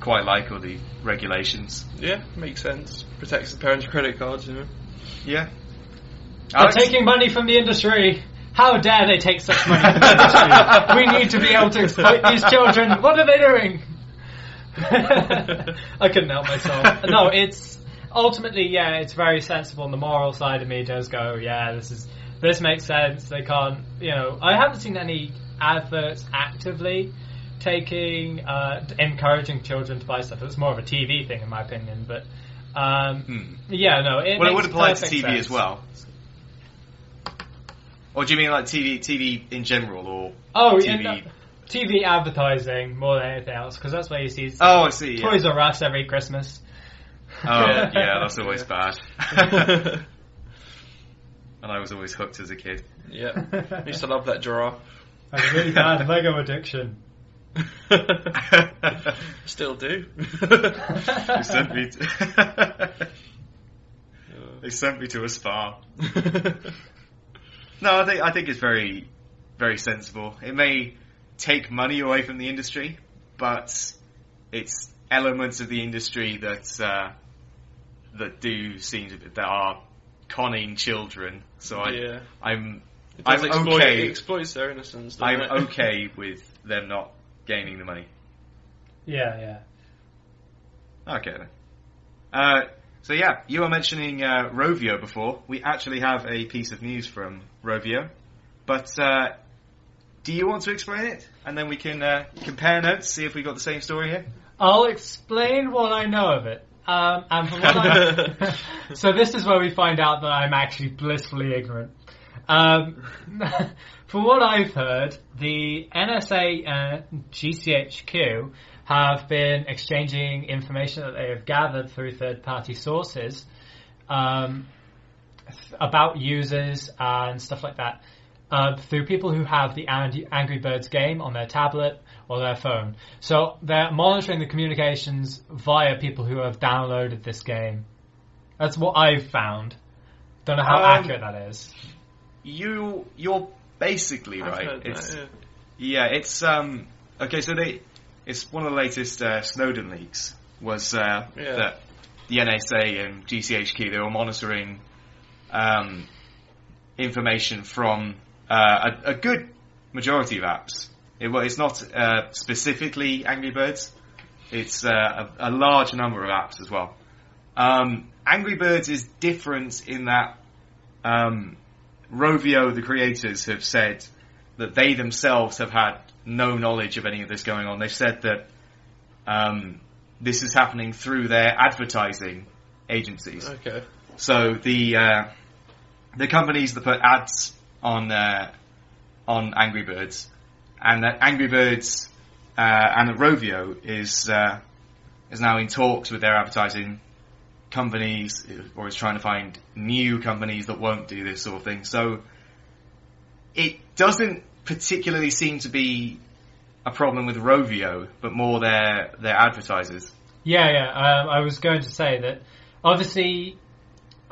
quite like all the regulations. Yeah, makes sense. Protects the parents' credit cards, you know. Yeah. They're taking money from the industry. How dare they take such money from the industry? We need to be able to exploit these children. What are they doing? I couldn't help myself. No, it's ultimately, it's very sensible, and the moral side of me does go, this makes sense. They can't, I haven't seen any adverts actively encouraging children to buy stuff. It's more of a TV thing, in my opinion, but it would apply to TV sense. As well. Or do you mean like TV in general, or TV advertising more than anything else? Because that's where you see. Oh, I see. Toys R Us every Christmas. Oh, yeah, that's always bad. And I was always hooked as a kid. Yeah, I used to love that giraffe. I had a really bad Lego addiction. Still do. They sent me to a spa. No, I think it's very, very sensible. It may take money away from the industry, but it's elements of the industry that are conning children. So I'm okay. It exploits their innocence. I'm okay with them not gaining the money. Yeah. Okay then. So you were mentioning Rovio before. We actually have a piece of news from Rovio, but do you want to explain it, and then we can compare notes, see if we got the same story here? I'll explain what I know of it. And from what I, so this is where we find out that I'm actually blissfully ignorant. From what I've heard, the NSA and GCHQ have been exchanging information that they have gathered through third-party sources about users and stuff like that through people who have the Angry Birds game on their tablet or their phone. So they're monitoring the communications via people who have downloaded this game. That's what I've found. Don't know how accurate that is. You're basically I've right. heard It's that, yeah. it's okay. So it's one of the latest Snowden leaks was that the NSA and GCHQ, they were monitoring information from a good majority of apps. It's not specifically Angry Birds. It's a large number of apps as well. Angry Birds is different in that Rovio, the creators, have said that they themselves have had no knowledge of any of this going on. They've said that this is happening through their advertising agencies. Okay. So the companies that put ads on Angry Birds, and that Angry Birds and that Rovio is now in talks with their advertising companies, or is trying to find new companies that won't do this sort of thing. So it doesn't particularly seem to be a problem with Rovio, but more their advertisers. Yeah. I was going to say that obviously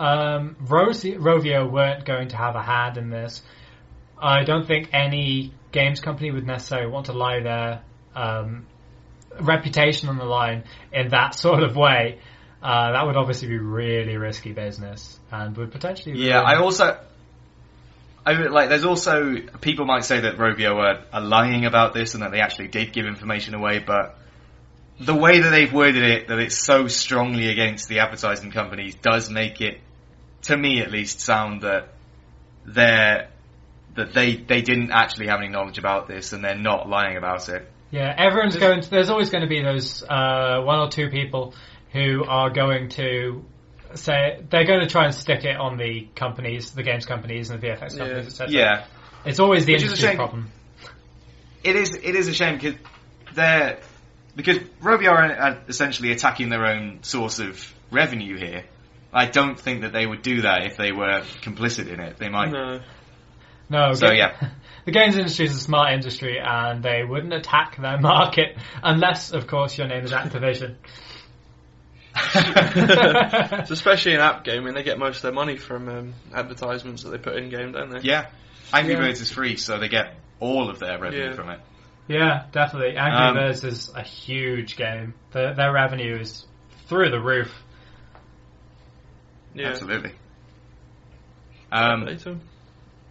Rovio weren't going to have a hand in this. I don't think any games company would necessarily want to lie their reputation on the line in that sort of way. That would obviously be really risky business and would potentially... Yeah, there's also, people might say that Rovio are lying about this and that they actually did give information away, but the way that they've worded it, that it's so strongly against the advertising companies, does make it, to me at least, sound that they didn't actually have any knowledge about this and they're not lying about it. Yeah, there's always going to be those one or two people who are going to say they're going to try and stick it on the companies, the games companies and the VFX companies, etc. Yeah, it's always the Which is a industry shame. problem. It is a shame because Rovio are essentially attacking their own source of revenue here. I don't think that they would do that if they were complicit in it. They might. No. So yeah. The games industry is a smart industry, and they wouldn't attack their market unless, of course, your name is Activision. So especially in app gaming, they get most of their money from advertisements that they put in game, don't they? Yeah. Angry Birds is free, so they get all of their revenue from it. Yeah, definitely. Angry Birds is a huge game. Their revenue is through the roof. Yeah. Absolutely. Fair play to them.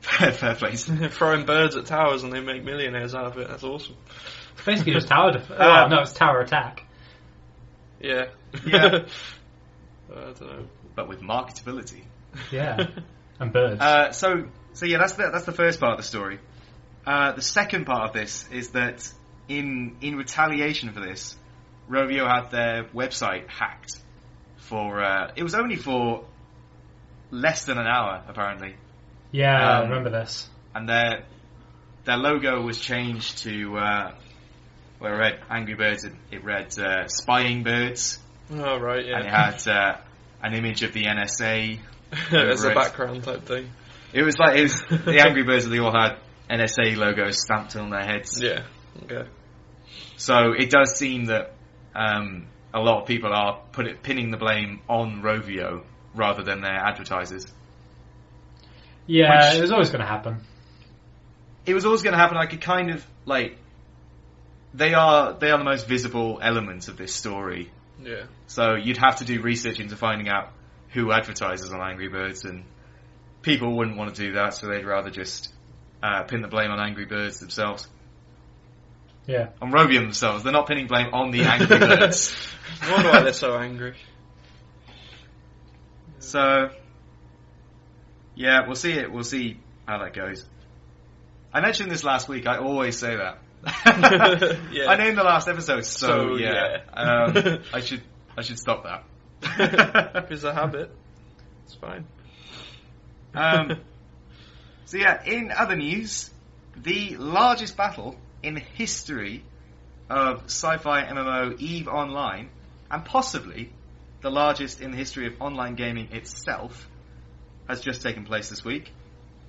Fair play. Throwing birds at towers and they make millionaires out of it. That's awesome. It's basically just tower no, it's tower attack. Yeah. Yeah. I don't know. But with marketability. Yeah. And birds. So yeah, that's the first part of the story. The second part of this is that in retaliation for this, Rovio had their website hacked for it was only for less than an hour apparently. Yeah, I remember this. And their logo was changed to where it read Angry Birds. It read spying birds. Oh right, yeah. And it had an image of the NSA as a background type thing. It was the Angry Birds. They all had NSA logos stamped on their heads. Yeah. Okay. So it does seem that a lot of people are pinning the blame on Rovio rather than their advertisers. Yeah, it was always going to happen. It was always going to happen. Like it kind of they are the most visible elements of this story. Yeah. So you'd have to do research into finding out who advertises on Angry Birds, and people wouldn't want to do that, so they'd rather just pin the blame on Angry Birds themselves. Yeah. On Rovio themselves. They're not pinning blame on the Angry Birds. I wonder why they're so angry. So, yeah, we'll see it. We'll see how that goes. I mentioned this last week. I always say that. Yeah. I named the last episode, so yeah. yeah. I should stop that. If it's a habit, it's fine. So yeah, in other news, the largest battle in the history of sci-fi MMO EVE Online, and possibly the largest in the history of online gaming itself, has just taken place this week.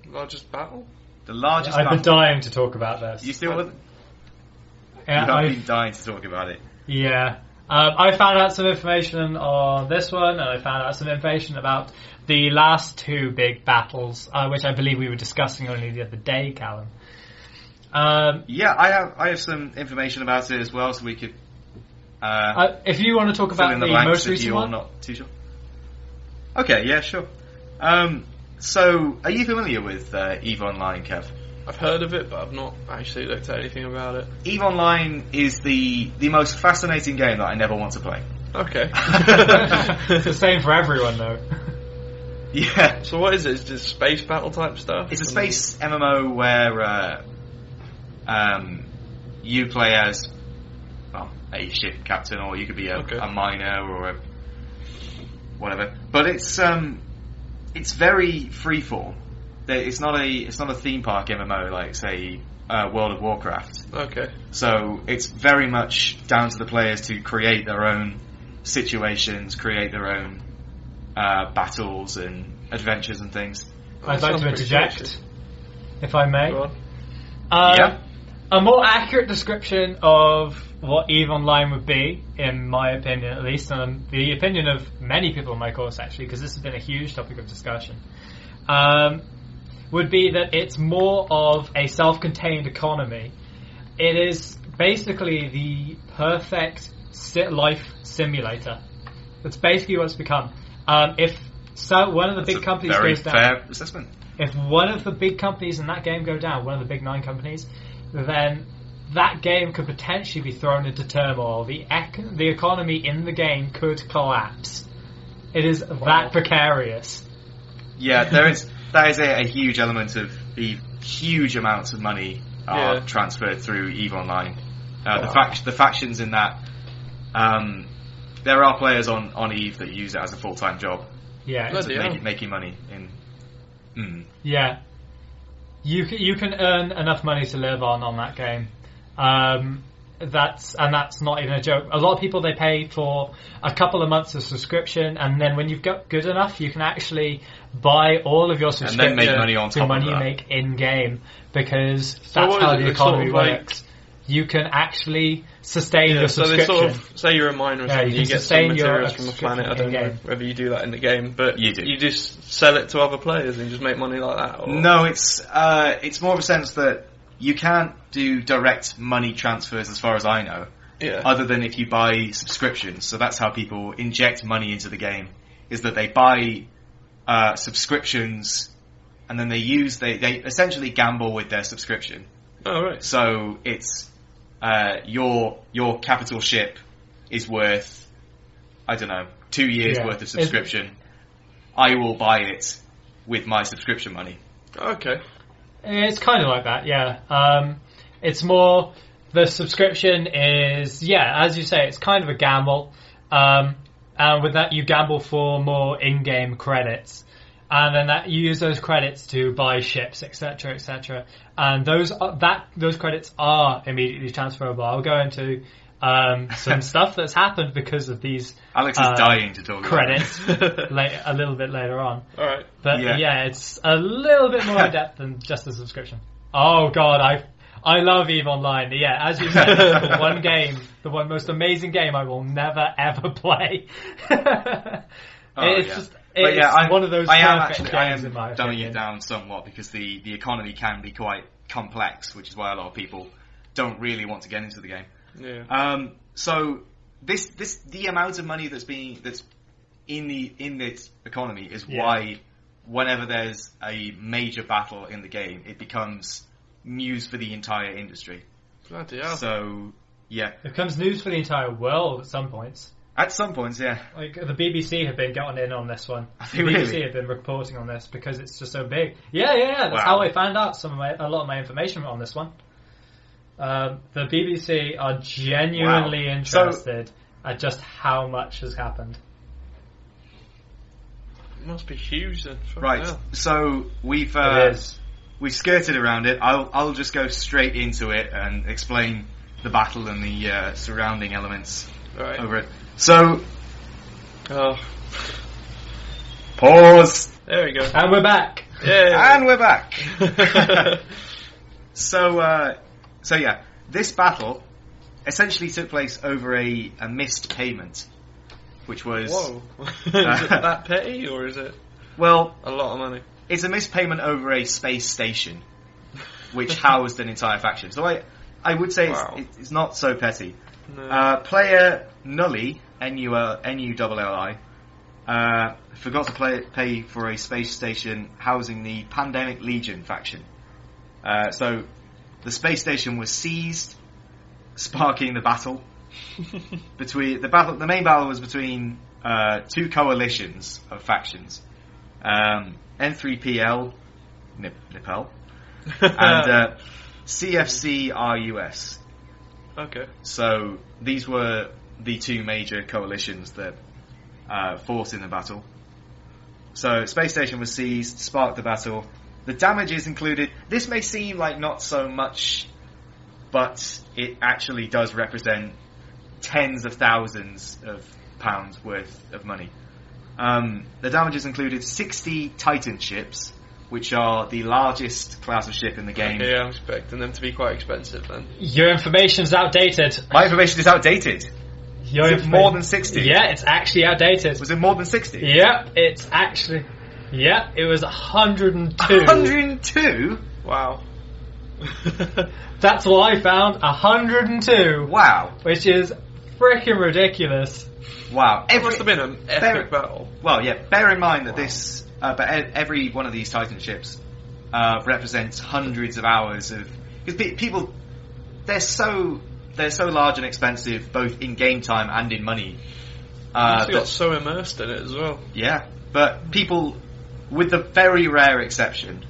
Largest battle? The largest I've battle. been dying to talk about this. You still with? Yeah, You have been dying to talk about it. Yeah. I found out some information on this one, and I found out some information about the last two big battles, which I believe we were discussing only the other day, Callum. Yeah, I have some information about it as well, so we could. If you want to talk fill about in the blanks most if recent you're one, not too sure. Okay, yeah, sure. So, are you familiar with EVE Online, Kev? I've heard of it, but I've not actually looked at anything about it. EVE Online is the most fascinating game that I never want to play. Okay. it's the same for everyone, though. Yeah. So what is it? Is it just space battle type stuff? It's a space MMO where you play as a ship captain, or you could be a miner or a whatever. But it's very freeform. It's not a theme park MMO like, say, World of Warcraft. Okay. So it's very much down to the players to create their own situations, create their own battles and adventures and things. I'd like to interject, if I may. Go on. Yeah. A more accurate description of what EVE Online would be, in my opinion at least, and the opinion of many people in my course actually, because this has been a huge topic of discussion, would be that it's more of a self-contained economy. It is basically the perfect life simulator. That's basically what it's become. If one of the big companies goes down, fair assessment. if one of the big companies in that game go down, one of the big 9 companies, then that game could potentially be thrown into turmoil. The economy in the game could collapse. It is that precarious. Yeah, that is a huge element of the huge amounts of money are transferred through EVE Online. The factions in that, there are players on EVE that use it as a full-time job. Yeah, making money in. Yeah, you can earn enough money to live on that game. That's not even a joke. A lot of people, they pay for a couple of months of subscription, and then when you've got good enough, you can actually buy all of your subscription and then make money on top to money of that. you make in game, because that's how the economy works. You can actually sustain your subscription. So they say you're a miner or something, you get some materials from a planet. I don't know whether you do that in the game, but you do. You just sell it to other players and just make money like that. Or? No, it's more of a sense that you can't do direct money transfers, as far as I know. Yeah. Other than if you buy subscriptions. So that's how people inject money into the game, is that they buy subscriptions, and then they essentially gamble with their subscription. Oh, right. So it's your capital ship is worth, I don't know, 2 years worth of subscription. I will buy it with my subscription money. Okay. It's kind of like that, yeah. It's more, the subscription is, as you say, it's kind of a gamble. And with that, you gamble for more in-game credits. And then you use those credits to buy ships, etc., etc. And those credits are immediately transferable. I'll go into some stuff that's happened because of these. Alex is dying to talk credits about a little bit later on. All right, but it's a little bit more in depth than just a subscription. Oh God, I love EVE Online. Yeah, as you said, it's the one game, the one most amazing game I will never ever play. It's one of those. I am dumbing it down somewhat, because the economy can be quite complex, which is why a lot of people don't really want to get into the game. Yeah. So the amount of money that's in this economy is why whenever there's a major battle in the game, it becomes news for the entire industry. Bloody hell. So yeah, it becomes news for the entire world at some points. At some points, yeah. Like the BBC have been getting in on this one. The really? BBC have been reporting on this because it's just so big. Yeah. That's how I found out a lot of my information on this one. The BBC are genuinely interested at just how much has happened. Must be huge then. Right. Hell. So we've It is. we've skirted around it. I'll just go straight into it and explain the battle and the surrounding elements Right. over it. So Oh, pause. there we go. And we're back. Yeah. And we're back. So yeah, this battle essentially took place over a missed payment, which was Whoa. Is it that petty, or is it well, a lot of money? it's a missed payment over a space station, which housed an entire faction. So I would say Wow. it's not so petty. No. Player Nully, Nulli, forgot to pay for a space station housing the Pandemic Legion faction. So the space station was seized, sparking the battle. The main battle was between two coalitions of factions, N3PL, Nipel, and CFC RUS. Okay. So these were the two major coalitions that fought in the battle. So space station was seized, sparked the battle. The damages included. This may seem like not so much, but it actually does represent tens of thousands of pounds worth of money. The damages included 60 Titan ships, which are the largest class of ship in the game. Okay, I'm expecting them to be quite expensive then. Your information's outdated. My information is outdated. Your Was it informa- more than 60? Yeah, it's actually outdated. Was it more than 60? Yep, it's actually. Yep, it was 102. 102? Wow. That's what I found. 102. Wow. Which is freaking ridiculous. Wow. It must have been an epic battle. Well, yeah, bear in mind that this, but every one of these Titan ships represents hundreds of hours of, because people, they're so large and expensive, both in game time and in money. They got so immersed in it as well. Yeah, but people, with the very rare exception,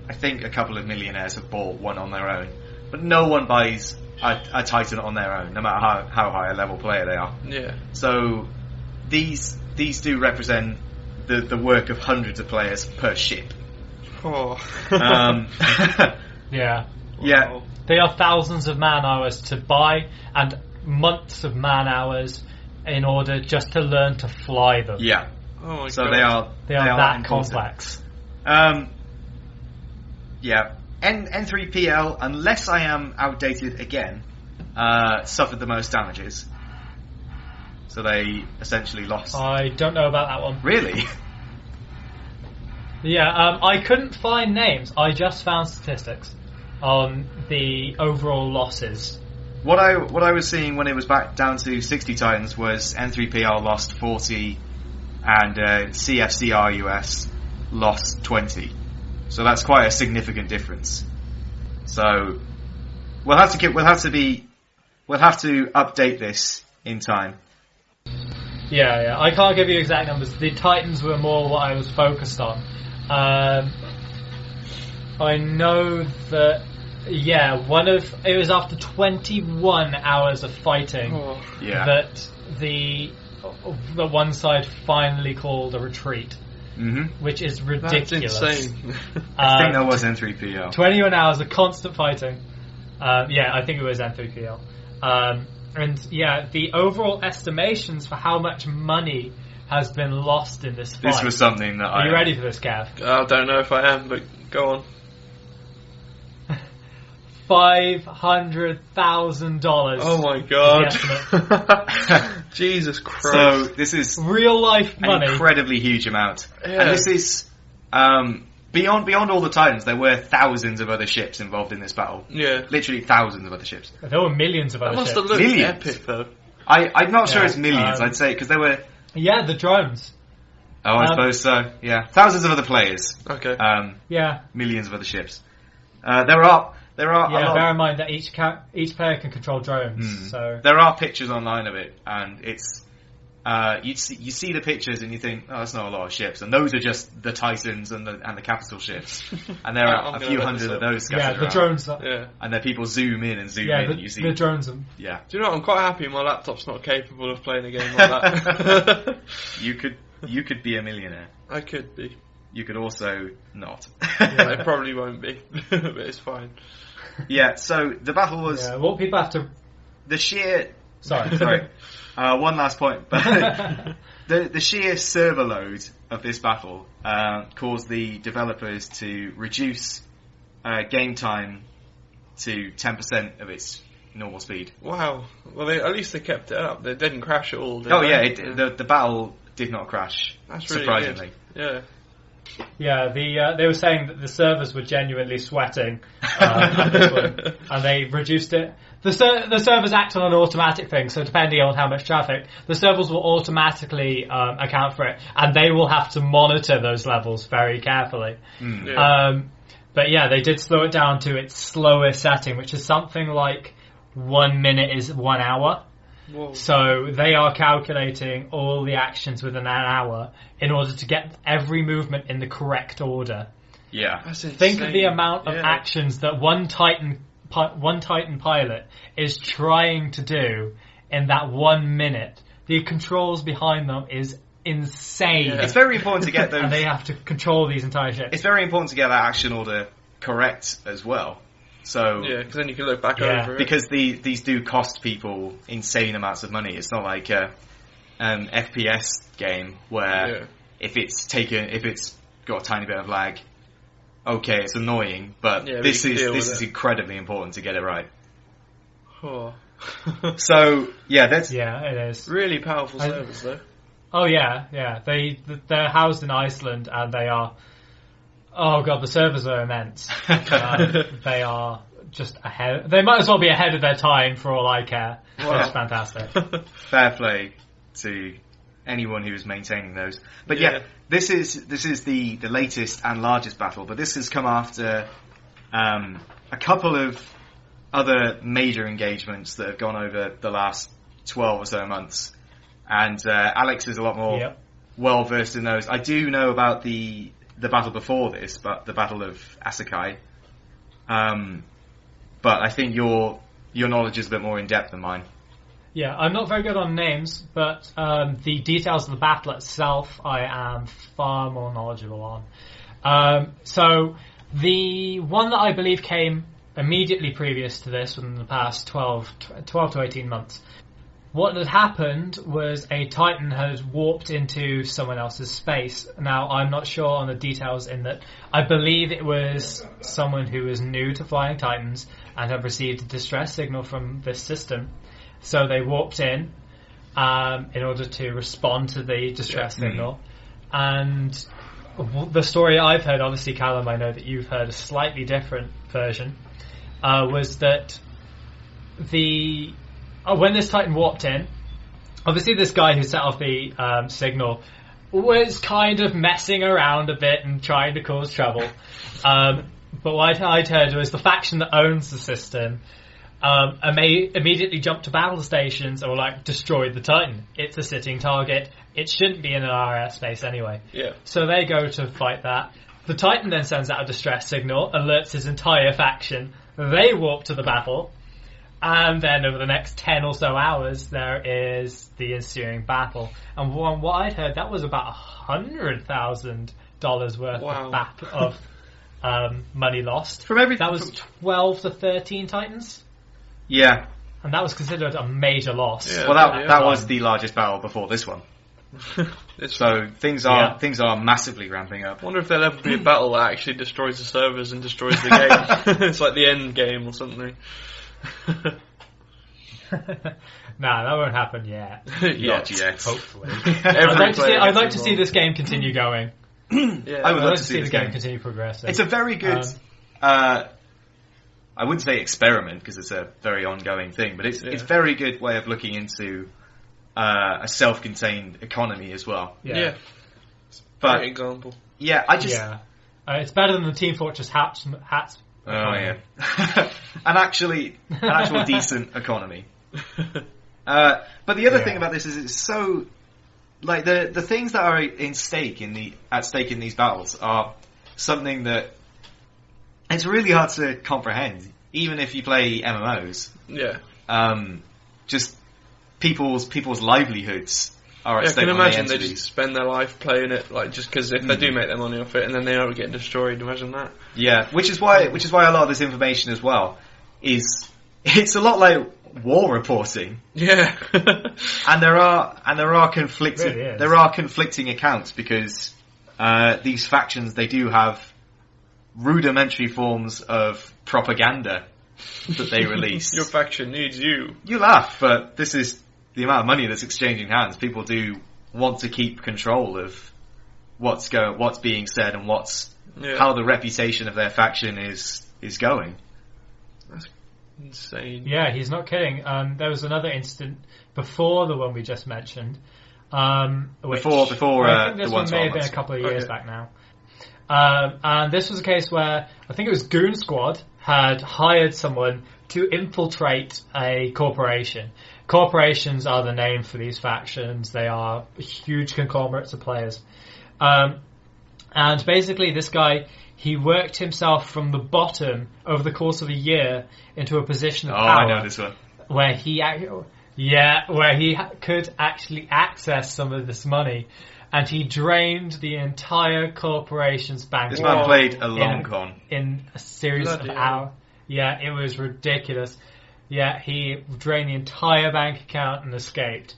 I think a couple of millionaires have bought one on their own, but no one buys a Titan on their own, no matter how high a level player they are. Yeah. So these do represent the work of hundreds of players per ship. Oh. Yeah. Yeah. Wow. They are thousands of man hours to buy and months of man hours in order just to learn to fly them. Yeah. Oh my So god. They are that important. complex. Yeah. N3PL, unless I am outdated again, suffered the most damages. So they essentially lost. I don't know about that one. Really? Yeah, I couldn't find names. I just found statistics on the overall losses. What I was seeing when it was back down to 60 Titans was N3PL lost 40 and CFCRUS lost 20. So that's quite a significant difference. So we'll have to update this in time. Yeah, I can't give you exact numbers. The Titans were more what I was focused on. I know that, it was after 21 hours of fighting Yeah. that the one side finally called a retreat, which is ridiculous. That's insane. I think that was N3PL. 21 hours of constant fighting. I think it was N3PL. And the overall estimations for how much money has been lost in this fight. This was something that Are you ready for this, Gav? I don't know if I am, but go on. $500,000. Oh my god. The Jesus Christ. So this is real life an money. incredibly huge amount. Yeah. And this is beyond all the Titans, there were thousands of other ships involved in this battle. Yeah. Literally thousands of other ships. There were millions of That other must ships. have looked Millions. epic though. I'm not sure Yeah, it's millions, I'd say, because there were... Yeah, the drones. Oh, I suppose so, yeah. Thousands of other players. Okay. Yeah. Millions of other ships. There are a lot... Bear in mind that each player can control drones. So There are pictures online of it, and it's... you see the pictures and you think, oh, that's not a lot of ships, and those are just the Titans and the capital ships, and there are a few hundred of those scattered the around. drones. Yeah. And then people zoom in and zoom in, and you see, the drones. yeah, Do you know what? I'm quite happy my laptop's not capable of playing a game like that. you could you could be a millionaire. I could be. You could also not. I probably won't be, but it's fine. Yeah, so the battle was... Yeah, what people have to... The sheer... Sorry. One last point. The sheer server load of this battle caused the developers to reduce game time to 10% of its normal speed. Wow. Well, at least they kept it up. They didn't crash at all, did Oh, they? yeah, the battle did not crash, That's really surprisingly. good. Yeah, they were saying that the servers were genuinely sweating at this one, and they reduced it. The servers act on an automatic thing, so depending on how much traffic, the servers will automatically account for it, and they will have to monitor those levels very carefully. Yeah. But yeah, they did slow it down to its slowest setting, which is something like 1 minute is 1 hour. Whoa. So they are calculating all the actions within an hour in order to get every movement in the correct order. Yeah. That's insane. Think of the amount of actions that one Titan pilot is trying to do in that 1 minute. The controls behind them is insane. Yeah. It's very important to get those... And they have to control these entire ships. It's very important to get that action order correct as well. So Yeah, because then you can look back Yeah. over it. because these do cost people insane amounts of money. It's not like an FPS game where if it's got a tiny bit of lag, okay, it's annoying, but Yeah, but this you can deal is with it. incredibly important to get it right. Oh. So yeah, that's Yeah, it is. Really powerful servers, though. Oh yeah. They're housed in Iceland, and they are. Oh god, the servers are immense. They are just ahead. They might as well be ahead of their time for all I care. Wow. It's fantastic. fair play to anyone who is maintaining those. But yeah, this is the latest and largest battle. But this has come after a couple of other major engagements that have gone over the last 12 or so months. And Alex is a lot more well versed in those. I do know about the battle before this, but the Battle of Asakai. But I think your knowledge is a bit more in depth than mine. Yeah, I'm not very good on names, but the details of the battle itself I am far more knowledgeable on. So the one that I believe came immediately previous to this, within the past 12 to 18 months, what had happened was a Titan had warped into someone else's space. Now, I'm not sure on the details in that. I believe it was someone who was new to flying Titans and had received a distress signal from this system. So they warped in order to respond to the distress signal. And the story I've heard, obviously, Callum, I know that you've heard a slightly different version, was that when this Titan warped in, obviously this guy who set off the signal was kind of messing around a bit and trying to cause trouble. But what I'd heard was the faction that owns the system immediately jumped to battle stations or destroyed the Titan. It's a sitting target. It shouldn't be in our airspace anyway. Yeah. So they go to fight that. The Titan then sends out a distress signal, alerts his entire faction. They warp to the battle. And then over the next 10 or so hours, there is the ensuing battle. And from what I'd heard, that was about $100,000 worth of money lost. From everything, that was 12 to 13 Titans. Yeah. And that was considered a major loss. Yeah. Well, that was the largest battle before this one. So things are massively ramping up. I wonder if there'll ever be a battle that actually destroys the servers and destroys the game. It's like the end game or something. Nah, that won't happen yet. Not yet. Hopefully. Every I'd like to see this game continue going. Yeah. I would I'd love like to to see see this the game game. continue progressing. It's a very good. I wouldn't say experiment because it's a very ongoing thing, but it's a very good way of looking into a self-contained economy as well. Yeah. But Great example. yeah, I just it's better than the Team Fortress hats. oh yeah, an actual decent economy. But the other thing about this is it's so like the things that are at stake in these battles are something that it's really hard to comprehend, even if you play MMOs. Yeah. Just people's livelihoods are at Yeah, I stake can when imagine they they enter just spend their life playing it, like just because if they do make their money off it, and then they are getting destroyed. Imagine that. Yeah, which is why a lot of this information as well is it's a lot like war reporting. Yeah. And there are conflicting Really is. there are conflicting accounts because these factions, they do have rudimentary forms of propaganda that they release. Your faction needs you. You laugh, but this is the amount of money that's exchanging hands. People do want to keep control of what's being said and how the reputation of their faction is going. That's insane. Yeah, he's not kidding. There was another incident before the one we just mentioned. Before I think this the one ones may have on been a us. couple of years back now. And this was a case where I think it was Goon Squad had hired someone to infiltrate a corporation. Corporations are the name for these factions. They are huge conglomerates of players. And basically this guy, he worked himself from the bottom over the course of a year into a position of power. I know this one. Where he could actually access some of this money, and he drained the entire corporation's bank. This man played a long con. In a series Bloody of hell. hours. Yeah, it was ridiculous. Yeah, he drained the entire bank account and escaped.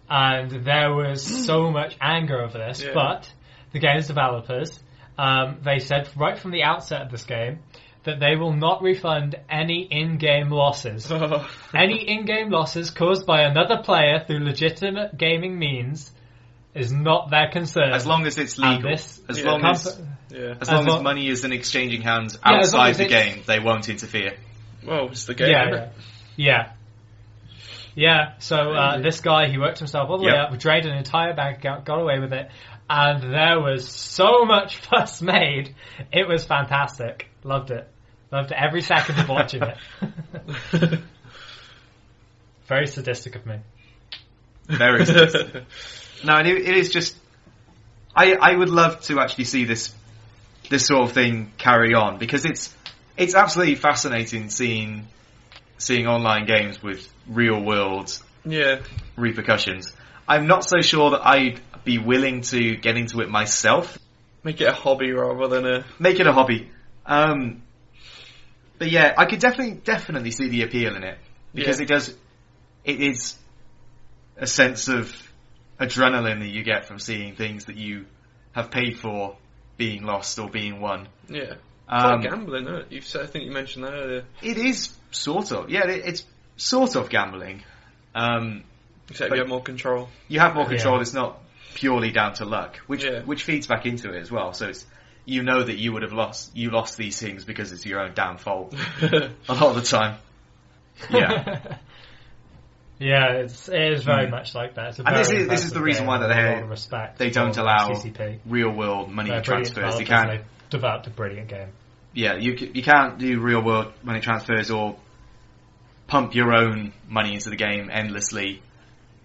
And there was so much anger over this, but the game's developers, they said right from the outset of this game that they will not refund any in-game losses. Any in-game losses caused by another player through legitimate gaming means is not their concern. As long as it's legal. As long as money isn't exchanging hands as long outside as the game, they won't interfere. Well, it's the game. Yeah. So this guy, he worked himself all the way up, drained an entire bank account, got away with it, and there was so much fuss made. It was fantastic. Loved it. Loved every second of watching it. Very sadistic of me. Very sadistic. No, it is just. I would love to actually see this sort of thing carry on, because it's absolutely fascinating seeing online games with real world repercussions. I'm not so sure that I'd be willing to get into it myself. Make it a hobby rather than a... Make it a hobby. But yeah, I could definitely see the appeal in it, because it is a sense of adrenaline that you get from seeing things that you have paid for being lost or being won. Yeah. It's like gambling, isn't it? I think you mentioned that earlier. It is sort of. Yeah, it's sort of gambling. Except you have more control. You have more control. It's not purely down to luck, which feeds back into it as well. So it's, you know that you would have lost these things because it's your own damn fault a lot of the time. Yeah. Yeah, it is very much like that. And this is the reason why they don't allow CCP. real world money transfers. They They've developed a brilliant game. Yeah, you can't do real world money transfers or pump your own money into the game endlessly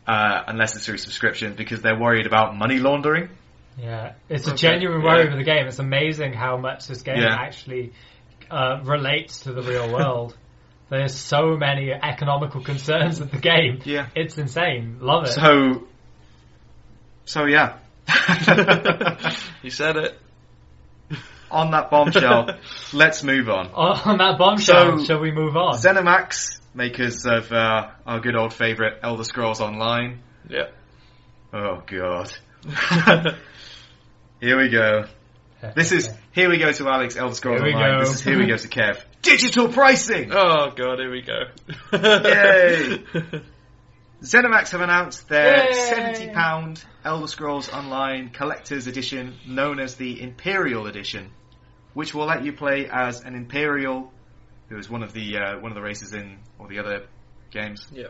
unless it's through subscription, because they're worried about money laundering. Yeah, it's a genuine worry with the game. It's amazing how much this game actually relates to the real world. There's so many economical concerns with the game. Yeah. It's insane. Love it. So yeah. You said it. On that bombshell, let's move on. On that bombshell, shall we move on? ZeniMax, makers of our good old favourite Elder Scrolls Online. Yeah. Oh god. Here we go. Here we go to Alex, Elder Scrolls Online. This is here we go to Kev. Digital pricing! Oh god, here we go. Yay! ZeniMax have announced their £70 Elder Scrolls Online Collector's Edition, known as the Imperial Edition, which will let you play as an Imperial, who is one of the races in all the other games. Yeah.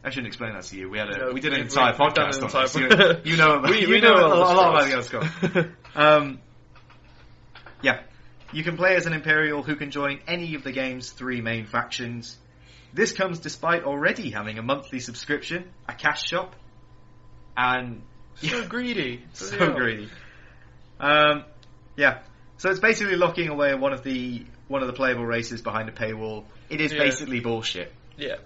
I shouldn't explain that to you. We did an entire podcast on this. You know a lot about the Elder Scrolls. Yeah. You can play as an Imperial who can join any of the game's 3 main factions. This comes despite already having a monthly subscription, a cash shop, and... So greedy. So greedy. Yeah. So it's basically locking away one of the playable races behind a paywall. It is basically bullshit. Yeah.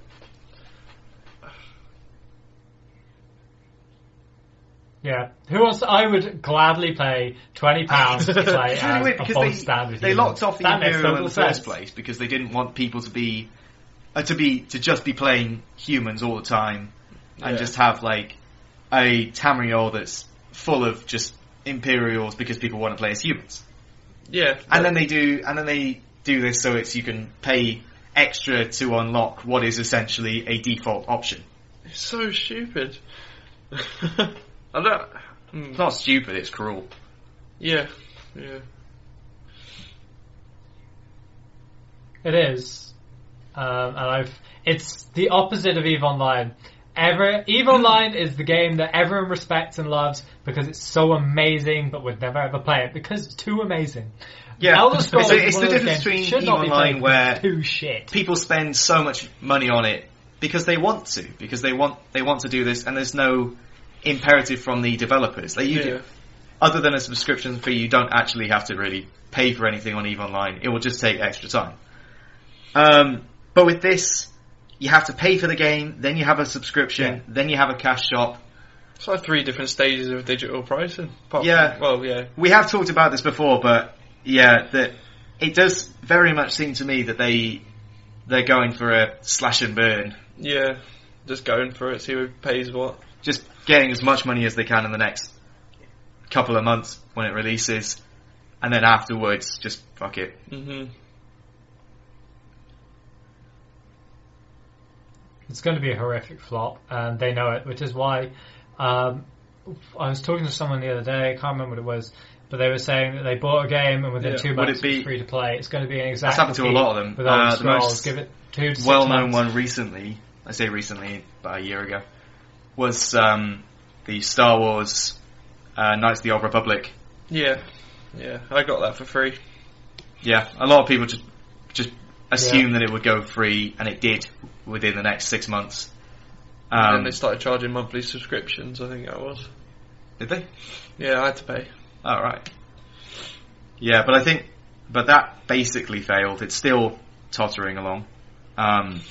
Yeah. Who wants? I would gladly pay £20 to play It's really as weird a because bog standard. they human. locked off the That makes Imperial in the total first sense. place because they didn't want people to be to just be playing humans all the time and Yeah. just have like a Tamriel that's full of just Imperials because people want to play as humans. Yeah. And then they do this so it's you can pay extra to unlock what is essentially a default option. It's so stupid. I don't. It's not stupid, it's cruel. Yeah. Yeah. It is, it's the opposite of EVE Online. EVE Online is the game that everyone respects and loves because it's so amazing, but would never ever play it because it's too amazing. Yeah, Elder Scrolls it's is one the of those difference games between that should EVE not be Online played where because it's too shit. people spend so much money on it because they want to, because they want to do this, and there's no imperative from the developers. Like other than a subscription fee, you don't actually have to really pay for anything on EVE Online. It will just take extra time. But with this, you have to pay for the game, then you have a subscription, then you have a cash shop. It's like 3 different stages of digital pricing. Yeah. Well, yeah. We have talked about this before, but yeah, that it does very much seem to me that they're going for a slash and burn. Yeah. Just going for it, see who pays what. Just getting as much money as they can in the next couple of months when it releases, and then afterwards, just fuck it. Mm-hmm. It's going to be a horrific flop, and they know it, which is why I was talking to someone the other day, I can't remember what it was, but they were saying that they bought a game and within 2 months it was free to play. It's going to be an exact That's happened to a lot of them. With Elder The Scrolls. most Give it 2 to 6 well-known months. one recently, I say recently, about a year ago, was the Star Wars Knights of the Old Republic. Yeah. Yeah. I got that for free. Yeah, a lot of people just assumed that it would go free, and it did within the next 6 months. And then they started charging monthly subscriptions, I think that was. Did they? Yeah, I had to pay. Oh, right. Yeah, but that basically failed. It's still tottering along. And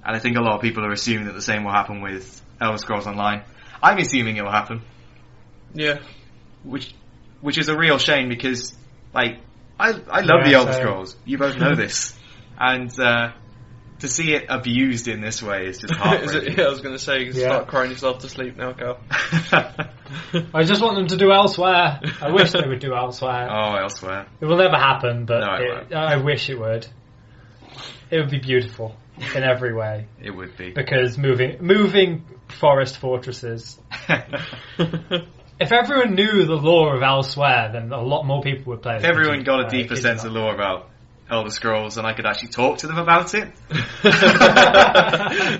I think a lot of people are assuming that the same will happen with Elder Scrolls Online. I'm assuming it will happen. Yeah. Which is a real shame because, like, I love the Elder Scrolls. You both know this. And, to see it abused in this way is just heartbreaking. I was going to say, you can start crying yourself to sleep now, Cal. I just want them to do elsewhere. I wish they would do elsewhere. Oh, elsewhere. It will never happen, but No, it won't. I wish it would. It would be beautiful in every way. It would be. Because moving forest fortresses. If everyone knew the lore of elsewhere, then a lot more people would play. If everyone got a deeper sense of lore about Elder Scrolls and I could actually talk to them about it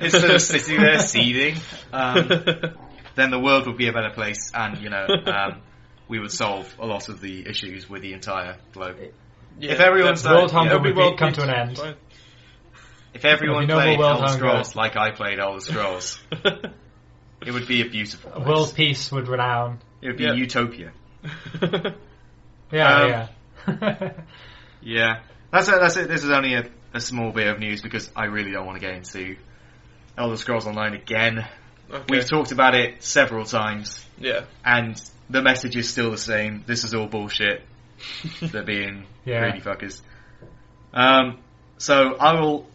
instead of sitting there seething, then the world would be a better place, and we would solve a lot of the issues with the entire globe. Yeah, if everyone the world hunger would come to an end. Fine. If everyone There'll be no played more world Elder hunger. Scrolls like I played Elder Scrolls, it would be a beautiful place. World peace would renown. It would be utopia. Yeah. Yeah. That's it. This is only a small bit of news because I really don't want to get into Elder Scrolls Online again. Okay. We've talked about it several times, Yeah. and the message is still the same. This is all bullshit. They're being greedy fuckers. So I will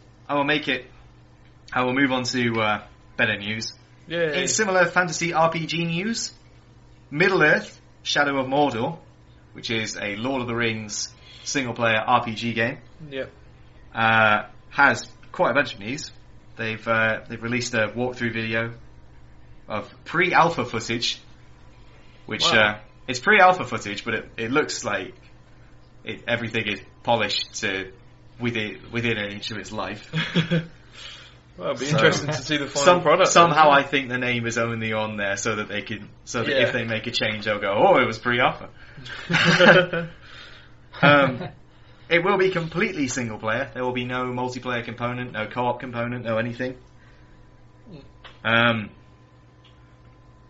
make it. I will move on to better news. Yeah. In similar fantasy RPG news, Middle-earth: Shadow of Mordor, which is a Lord of the Rings single-player RPG game, Yep. has quite a bunch of news. They've released a walkthrough video of pre-alpha footage, which it's pre-alpha footage, but it looks like everything is polished to within an inch of its life. Well, it'll be interesting to see the final product. Somehow, I think the name is only on there so that if they make a change, they'll go, "Oh, it was pre-alpha." It will be completely single player. There will be no multiplayer component, no co-op component, no anything.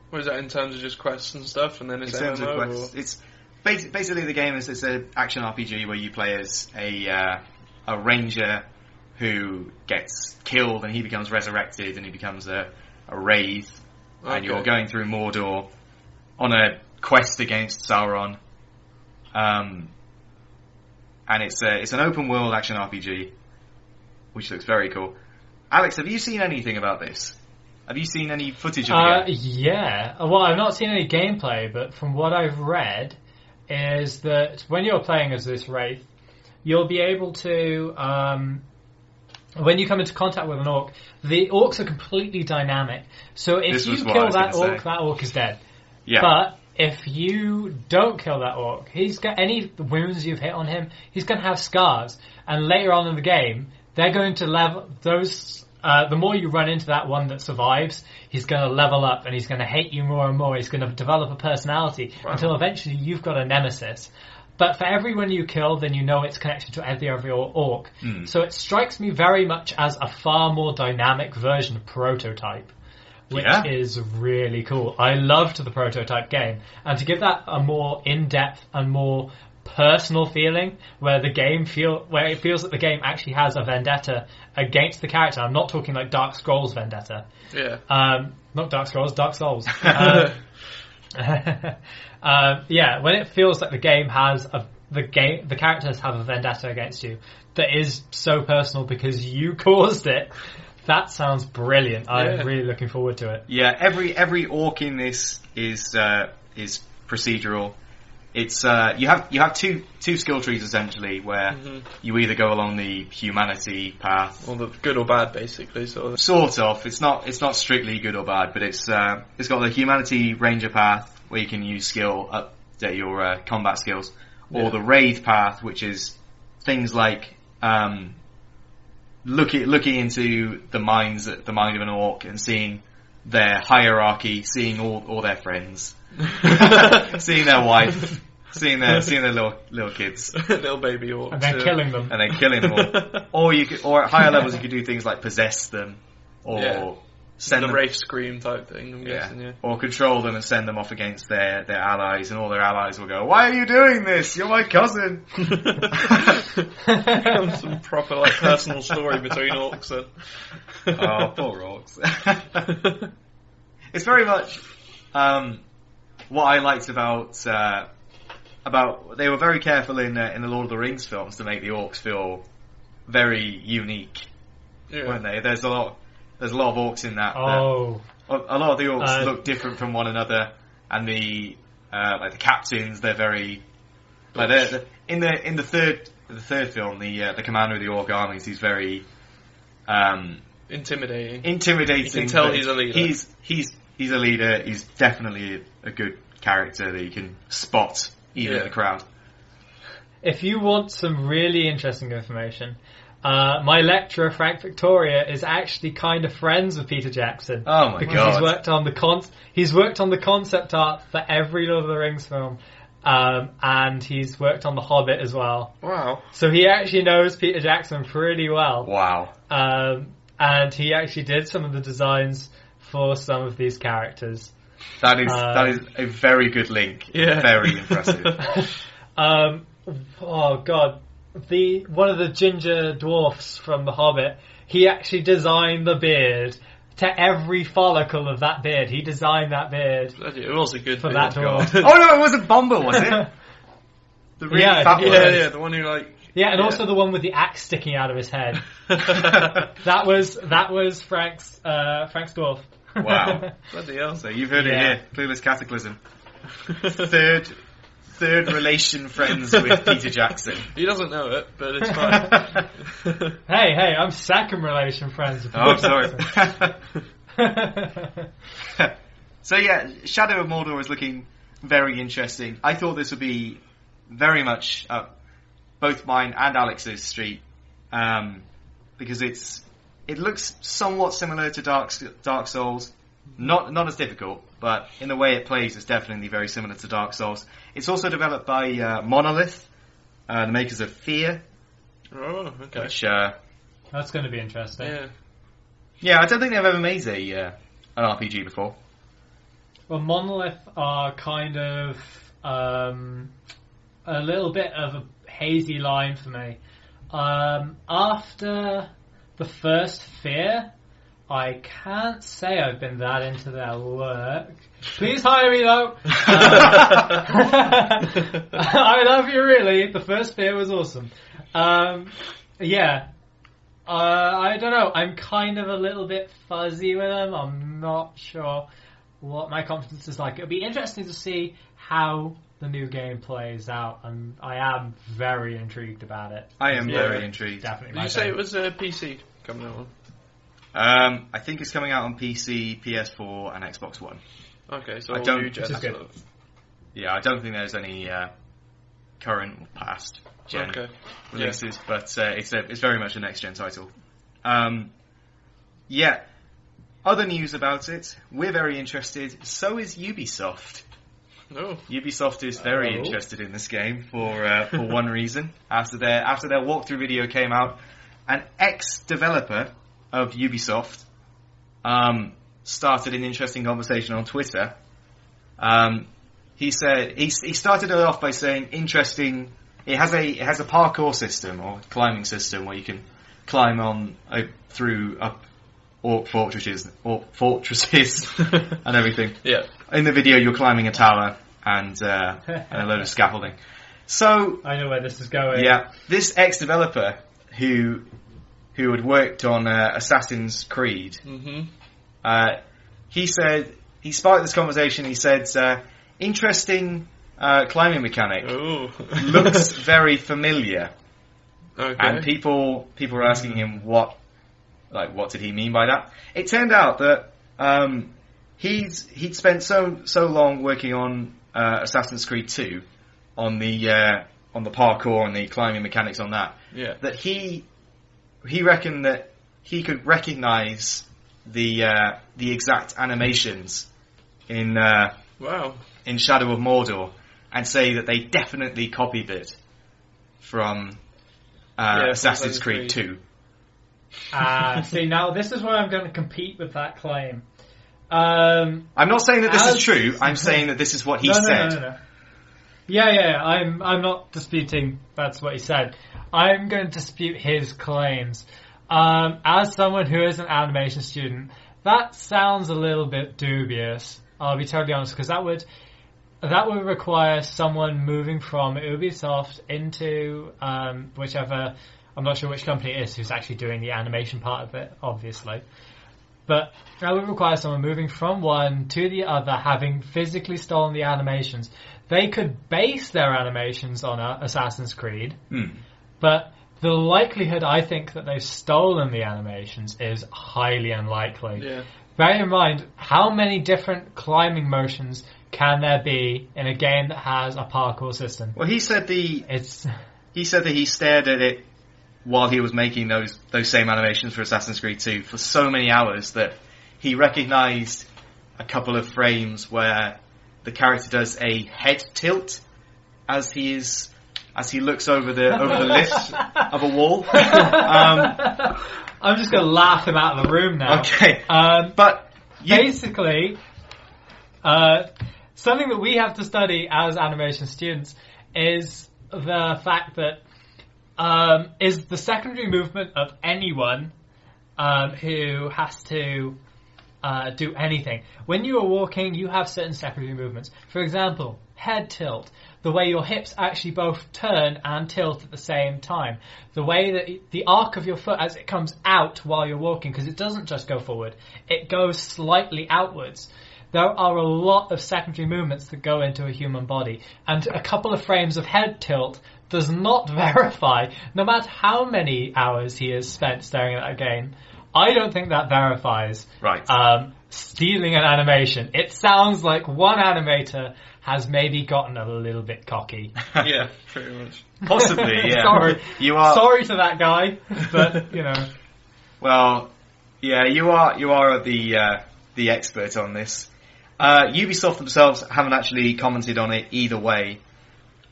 What is that in terms of just quests and stuff, and then it's in terms of MMO, quests, it's basically the game is an action RPG where you play as a ranger who gets killed and he becomes resurrected and he becomes a wraith, and you're going through Mordor on a quest against Sauron. And it's an open world action RPG, which looks very cool. Alex, have you seen anything about this? Have you seen any footage of the game? Yeah. Well, I've not seen any gameplay, but from what I've read, is that when you're playing as this wraith, you'll be able to, when you come into contact with an orc, the orcs are completely dynamic. So if you kill that orc is dead. Yeah. But if you don't kill that orc, he's got any wounds you've hit on him, he's going to have scars. And later on in the game, they're going to level those. The more you run into that one that survives, he's going to level up and he's going to hate you more and more. He's going to develop a personality until eventually you've got a nemesis. But for everyone you kill, then you know its connection to every orc. So it strikes me very much as a far more dynamic version of Prototype, which is really cool. I loved the Prototype game. And to give that a more in-depth and more personal feeling, where it feels that the game actually has a vendetta against the character. I'm not talking like Dark Scrolls vendetta. Yeah. Not Dark Scrolls, Dark Souls. When it feels like the game has the characters have a vendetta against you that is so personal because you caused it. That sounds brilliant. I'm really looking forward to it. Yeah, every orc in this is procedural. It's you have two skill trees essentially, where you either go along the humanity path, or the good or bad, basically. Sort of. It's not strictly good or bad, but it's got the humanity ranger path where you can use skill update your combat skills, or the raid path, which is things like looking into the mind of an orc and seeing their hierarchy, seeing all their friends, seeing their wife, seeing their little kids, little baby orcs, and then killing them, all. Or at higher levels, you could do things like possess them, or send them, Wraith Scream type thing. I'm guessing, or control them and send them off against their allies, and all their allies will go, "Why are you doing this? You're my cousin." Some proper personal story between orcs. Then. Oh, poor orcs. It's very much what I liked about they were very careful in the Lord of the Rings films to make the orcs feel very unique, weren't they? There's a lot of orcs in that. Oh, a lot of the orcs look different from one another, and the captains, they're very they're in the third film, the commander of the orc armies, he's very intimidating. You can tell he's a leader. He's a leader. He's definitely a good character that you can spot even in the crowd. If you want some really interesting information, my lecturer Frank Victoria is actually kind of friends with Peter Jackson. Oh my god! Because he's worked on the concept art for every Lord of the Rings film, and he's worked on The Hobbit as well. Wow! So he actually knows Peter Jackson pretty well. Wow! And he actually did some of the designs for some of these characters. That is a very good link. Yeah. Very impressive. Oh god. One of the ginger dwarfs from The Hobbit, he actually designed the beard to every follicle of that beard. He designed that beard. It was a good for beard. that dwarf. Oh no, it wasn't Bumble, was it? The really fat one. Yeah, the one who also the one with the axe sticking out of his head. that was Frank's dwarf. Wow. Bloody hell. So you've heard it here. Clueless Cataclysm. Third relation friends with Peter Jackson. He doesn't know it, but it's fine. Hey, I'm second relation friends with Peter sorry. So yeah, Shadow of Mordor is looking very interesting. I thought this would be very much both mine and Alex's street, because it looks somewhat similar to Dark Souls. Not as difficult, but in the way it plays, it's definitely very similar to Dark Souls. It's also developed by Monolith, the makers of Fear. Oh, okay. Which, that's going to be interesting. Yeah, I don't think they've ever made an RPG before. Well, Monolith are kind of a little bit of a hazy line for me. After the first Fear, I can't say I've been that into their work. Please hire me though. I love you really. The first beer was awesome. Yeah. I don't know. I'm kind of a little bit fuzzy with them. I'm not sure what my confidence is like. It'll be interesting to see how the new game plays out, and I am very intrigued about it. I am very intrigued. Definitely. Did you say it was a PC coming out on? I think it's coming out on PC, PS4, and Xbox One. Okay, so I don't- new gen which is good. sort of. Yeah, I don't think there's any current or past gen Okay. releases, but it's very much a next gen title. Yeah. Other news about it. We're very interested. So is Ubisoft. Oh. Ubisoft is very interested in this game for one reason. After their walkthrough video came out, an ex-developer of Ubisoft started an interesting conversation on Twitter. He said he started it off by saying, "Interesting. It has a parkour system or climbing system where you can climb on through up orc fortresses and everything. Yeah. In the video, you're climbing a tower and a load of scaffolding. So I know where this is going. yeah, this ex-developer who had worked on Assassin's Creed, he said he sparked this conversation. He said, "Interesting climbing mechanic. Ooh. Looks very familiar." Okay. And people were asking him what did he mean by that? It turned out that he'd spent so long working on Assassin's Creed 2 on the parkour and the climbing mechanics on that that he reckoned that he could recognise the exact animations in Wow. in Shadow of Mordor and say that they definitely copied it from Assassin's Creed 2. See, now this is where I'm going to compete with that claim. I'm not saying that this is true. I'm saying that this is what he said. No. Yeah. I'm not disputing that's what he said. I'm going to dispute his claims. As someone who is an animation student, that sounds a little bit dubious. I'll be totally honest, because that would require someone moving from Ubisoft into whichever. I'm not sure which company it is who's actually doing the animation part of it, obviously. But that would require someone moving from one to the other, having physically stolen the animations. They could base their animations on Assassin's Creed, but the likelihood, I think, that they've stolen the animations is highly unlikely. Yeah. Bear in mind, how many different climbing motions can there be in a game that has a parkour system? Well, he said that he stared at it while he was making those same animations for Assassin's Creed 2 for so many hours that he recognised a couple of frames where the character does a head tilt as he looks over the lift of a wall. I'm just going to laugh him out of the room now. Okay, but basically, something that we have to study as animation students is the fact that is the secondary movement of anyone who has to do anything. When you are walking, you have certain secondary movements. For example, head tilt. The way your hips actually both turn and tilt at the same time. The way that the arc of your foot as it comes out while you're walking, because it doesn't just go forward, it goes slightly outwards. There are a lot of secondary movements that go into a human body, and a couple of frames of head tilt does not verify, no matter how many hours he has spent staring at that game. I don't think that verifies stealing an animation. It sounds like one animator has maybe gotten a little bit cocky. Yeah, pretty much. Possibly, yeah. Sorry. Sorry to that guy, but, you know. Well, yeah, you are the expert on this. Ubisoft themselves haven't actually commented on it either way.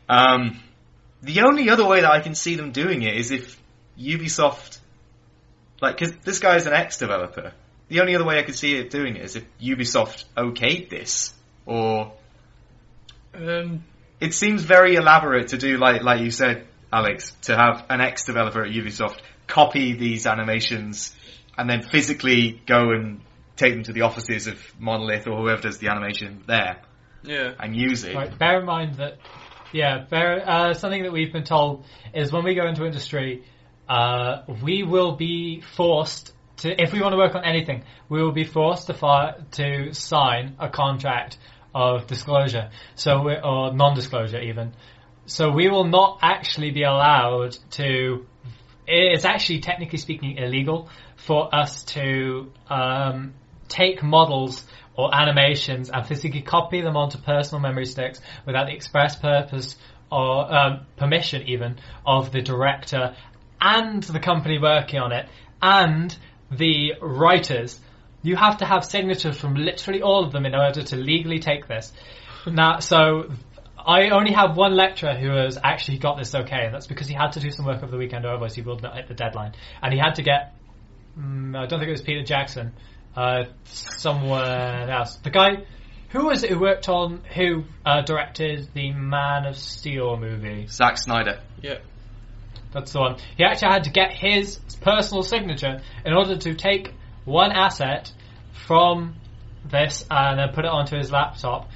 The only other way that I can see them doing it is if Ubisoft, because this guy is an ex-developer. The only other way I could see it doing it is if Ubisoft okayed this, or it seems very elaborate to do, like you said, Alex, to have an ex-developer at Ubisoft copy these animations and then physically go and take them to the offices of Monolith or whoever does the animation there, and use it. Right, bear in mind that, something that we've been told is when we go into industry, we will be forced to, if we want to work on anything, we will be forced to sign a contract of disclosure, or non-disclosure even. So we will not actually be allowed to. It's actually, technically speaking, illegal for us to take models or animations and physically copy them onto personal memory sticks without the express purpose or permission even of the director and the company working on it and the writers. You have to have signatures from literally all of them in order to legally take this. Now, so I only have one lecturer who has actually got this okay, and that's because he had to do some work over the weekend, or otherwise he would not hit the deadline. And he had to get, I don't think it was Peter Jackson, someone else. The guy, who was it who directed the Man of Steel movie? Zack Snyder. Yeah. That's the one. He actually had to get his personal signature in order to take one asset from this and then put it onto his laptop,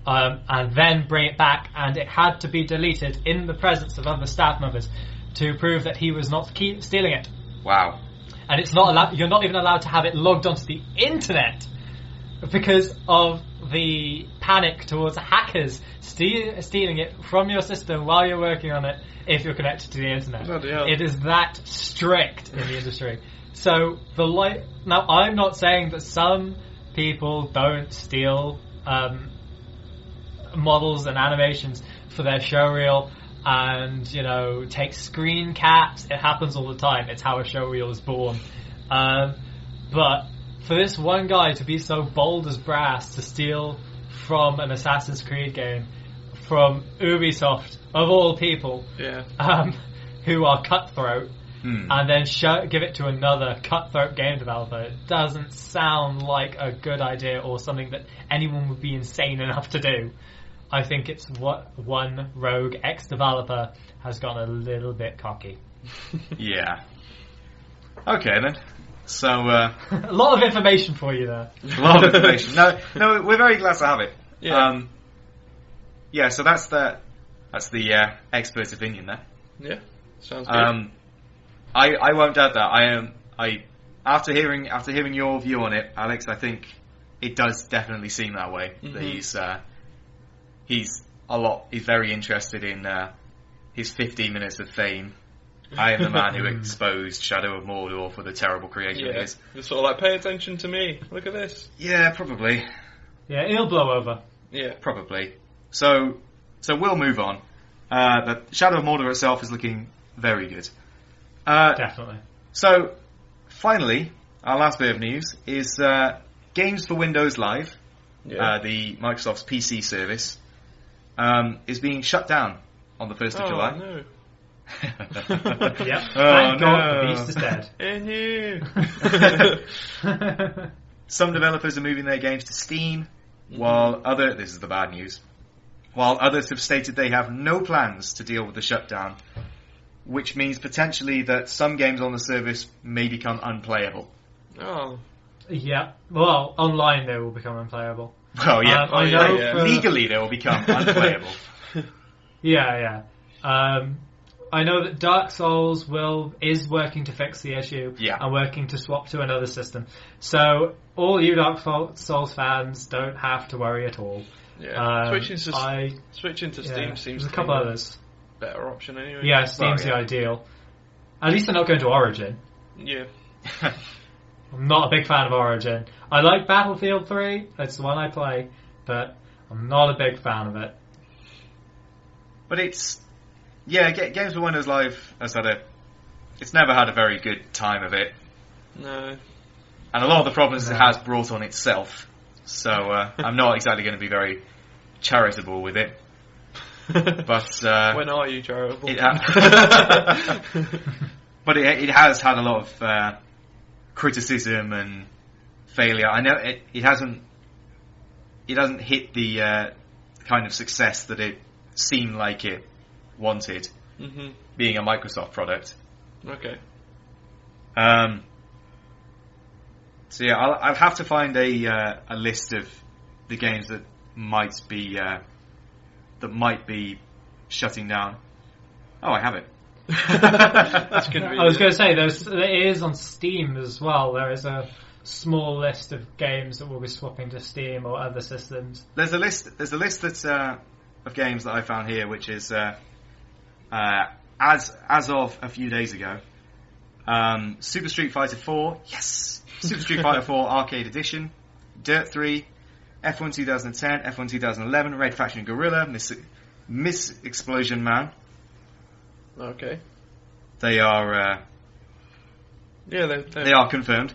and then bring it back, and it had to be deleted in the presence of other staff members to prove that he was not stealing it. Wow. And it's not allowed, you're not even allowed to have it logged onto the internet because of the panic towards hackers stealing it from your system while you're working on it if you're connected to the internet. Bloody hell. It is that strict in the industry. So now I'm not saying that some people don't steal models and animations for their showreel and, take screen caps. It happens all the time. It's how a showreel is born. But for this one guy to be so bold as brass to steal from an Assassin's Creed game from Ubisoft, of all people, who are cutthroat, and then give it to another cutthroat game developer, it doesn't sound like a good idea or something that anyone would be insane enough to do. I think it's what one rogue ex-developer has gone a little bit cocky. Yeah. Okay then. So a lot of information for you there. A lot of information. No, we're very glad to have it. Yeah. So that's the expert opinion there. Yeah. Sounds good. I won't doubt that. I after hearing your view on it, Alex, I think it does definitely seem that way. Mm-hmm. That he's very interested in his 15 minutes of fame. I am the man who exposed Shadow of Mordor for the terrible creation it is. It's sort of like, pay attention to me. Look at this. Yeah, probably. Yeah, it'll blow over. Yeah, probably. So we'll move on. But Shadow of Mordor itself is looking very good. Definitely. So, finally, our last bit of news is Games for Windows Live, the Microsoft's PC service, is being shut down on the 1st of July. No. Yep. Oh, Thank God the beast is dead. Some developers are moving their games to Steam, while this is the bad news, while others have stated they have no plans to deal with the shutdown, which means potentially that some games on the service may become unplayable. Oh. Yeah. Well, online they will become unplayable. Oh yeah. I know legally they will become unplayable. Yeah. I know that Dark Souls is working to fix the issue and working to swap to another system. So all you Dark Souls fans don't have to worry at all. Yeah. Switching to Steam seems there's a couple others. Better option anyway. Yeah, Steam's the ideal. At least they're not going to Origin. Yeah. I'm not a big fan of Origin. I like Battlefield 3, that's the one I play, but I'm not a big fan of it. But it's... Yeah, Games for Windows Live it's never had a very good time of it. No. And a lot of the problems it has brought on itself. So I'm not exactly going to be very charitable with it. But when are you charitable? But it has had a lot of criticism and failure. I know it hasn't hit the kind of success that it seemed like it wanted, being a Microsoft product. Okay. So yeah, I'll have to find a list of the games that might be shutting down. Oh, I have it. That's convenient. I was going to say, it is on Steam as well. There is a small list of games that will be swapping to Steam or other systems. There's a list that's of games that I found here, which is as of a few days ago. Super Street Fighter 4, yes! Super Street Fighter 4 Arcade Edition, Dirt 3, F1 2010, F1 2011, Red Faction Guerrilla, Miss Explosion Man. Okay. They are they are confirmed.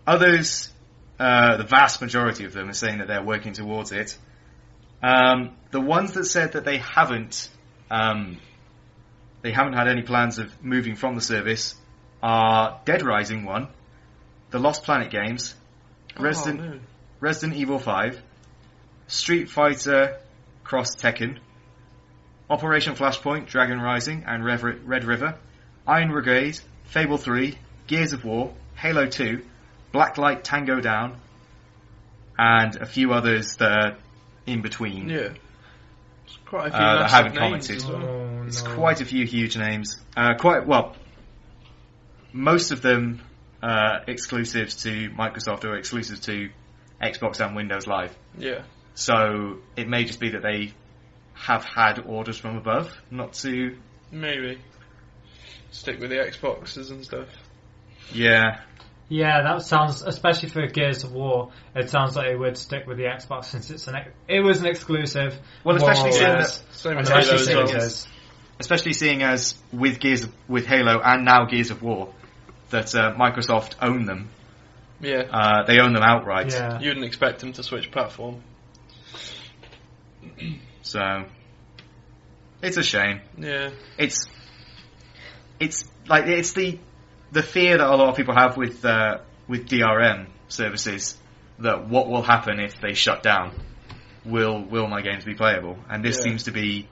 Others, the vast majority of them, are saying that they're working towards it. The ones that said that they haven't had any plans of moving from the service are Dead Rising 1, the Lost Planet games, Resident Evil 5, Street Fighter Cross Tekken, Operation Flashpoint, Dragon Rising and Red River, Iron Brigade, Fable 3, Gears of War, Halo 2, Blacklight Tango Down, and a few others that are in between. Yeah. It's quite a few that massive haven't names commented. as well. Oh, It's no. quite a few huge names. Most of them exclusives to Microsoft or exclusive to Xbox and Windows Live. Yeah. So it may just be that they have had orders from above not to... Maybe. Stick with the Xboxes and stuff. Yeah. Yeah, that sounds, especially for Gears of War, it sounds like it would stick with the Xbox since it was an exclusive. Well, especially more or seeing less. that... Same as And Halo especially as seeing well. as- Especially seeing as with Halo and now Gears of War, that Microsoft own them. Yeah. They own them outright. Yeah. You wouldn't expect them to switch platform. So it's a shame. Yeah. It's like it's the fear that a lot of people have with DRM services, that what will happen if they shut down? Will my games be playable? And this seems to be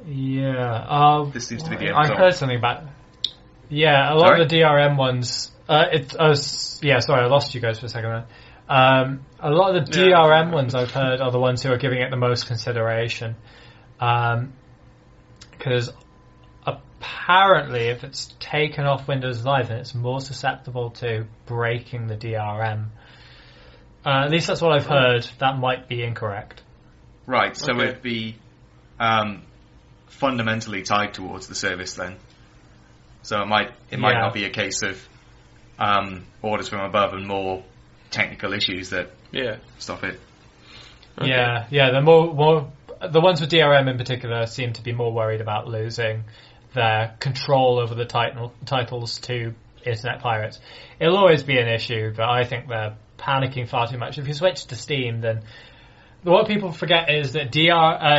this seems to be the end I result. heard something about. Yeah, a lot Sorry? of the DRM ones. Sorry, I lost you guys for a second there. A lot of the DRM ones I've heard are the ones who are giving it the most consideration, because apparently, if it's taken off Windows Live, then it's more susceptible to breaking the DRM. At least that's what I've heard. That might be incorrect. Right, so Okay. it'd be fundamentally tied towards the service then. So it might not be a case of orders from above and more technical issues that stop it. Okay. Yeah. The more the ones with DRM in particular seem to be more worried about losing their control over the titles to internet pirates. It'll always be an issue, but I think they're panicking far too much. If you switch to Steam, then what people forget is that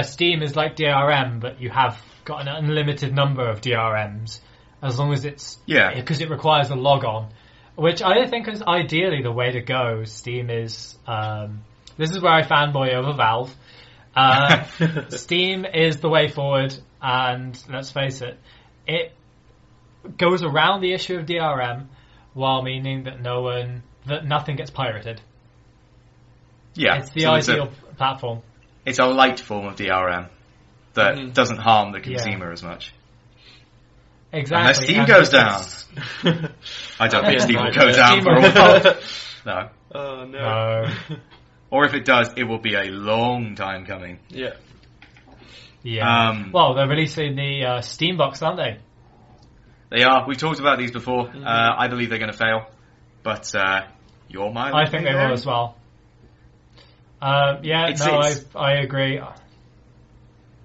Steam is like DRM, but you have got an unlimited number of DRMs as long as it's because it requires a log-on, which I think is ideally the way to go. Steam is this is where I fanboy over Valve. Steam is the way forward, and let's face it, it goes around the issue of DRM while meaning that nothing gets pirated. Yeah, It's the so ideal platform. it's a light form of DRM that doesn't harm the consumer as much. Exactly. Unless Steam and goes because- down. I don't think Yeah, Steam will right, go yeah. down Steam for will all go- No. Oh no. No. Or if it does, it will be a long time coming. Yeah. Yeah. Well, they're releasing the Steam box, aren't they? They are. We've talked about these before. I believe they're going to fail. But you're my I think they will as well. I agree.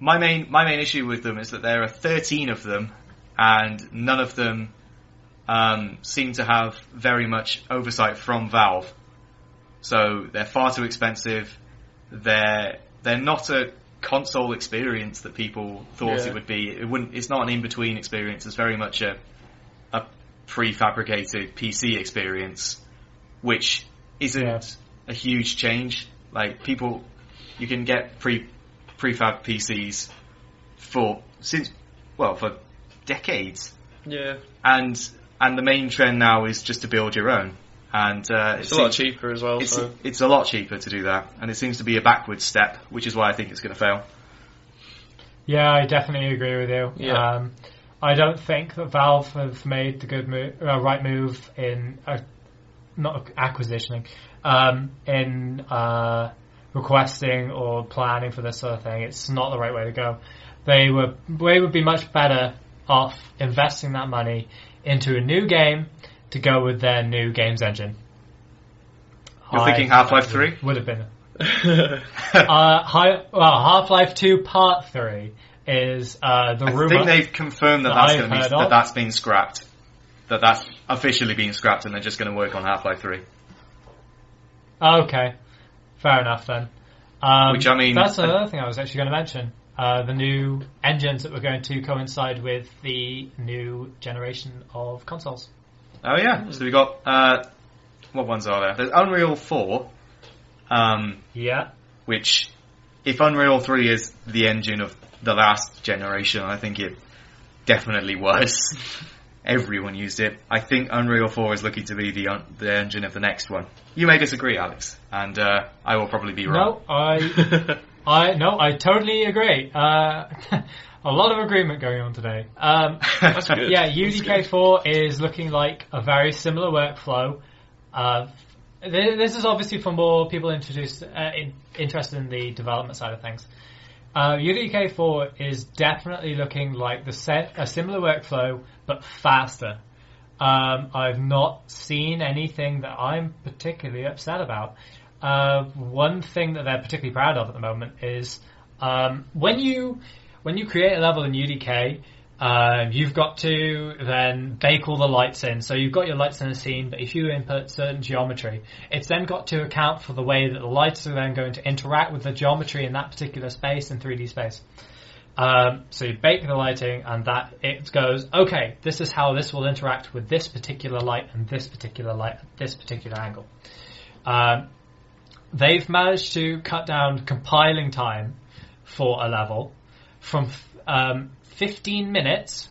My main issue with them is that there are 13 of them, and none of them seem to have very much oversight from Valve. So they're far too expensive. They're not a console experience that people thought it would be. It's not an in-between experience. It's very much a prefabricated PC experience, which isn't a huge change. Like you can get prefab PCs for decades. Yeah. And the main trend now is just to build your own. And It's a lot cheaper as well. It's a lot cheaper to do that, and it seems to be a backward step, which is why I think it's going to fail. Yeah, I definitely agree with you. Yeah. I don't think that Valve have made the right move in not acquisitioning, in requesting or planning for this sort of thing. It's not the right way to go. They would be much better off investing that money into a new game to go with their new games engine. You're thinking Half-Life 3? Would have been. Half-Life 2 Part 3 is the rumor. I think they've confirmed that's been scrapped. That's officially been scrapped, and they're just going to work on Half-Life 3. Okay, fair enough then. Which, I mean, that's another thing I was actually going to mention. The new engines that were going to coincide with the new generation of consoles. Oh yeah, so we got what ones are there? There's Unreal 4. Yeah. Which, if Unreal 3 is the engine of the last generation, I think it definitely was. Everyone used it. I think Unreal 4 is looking to be the engine of the next one. You may disagree, Alex, and I will probably be wrong. No, I totally agree. A lot of agreement going on today. That's good. Yeah, UDK4 is looking like a very similar workflow. This is obviously for more people interested in the development side of things. UDK4 is definitely looking like a similar workflow, but faster. I've not seen anything that I'm particularly upset about. One thing that they're particularly proud of at the moment is when you create a level in UDK, you've got to then bake all the lights in. So you've got your lights in a scene, but if you input certain geometry, it's then got to account for the way that the lights are then going to interact with the geometry in that particular space, in 3D space. So you bake the lighting, and that it goes, okay, this is how this will interact with this particular light and this particular light at this particular angle. They've managed to cut down compiling time for a level from 15 minutes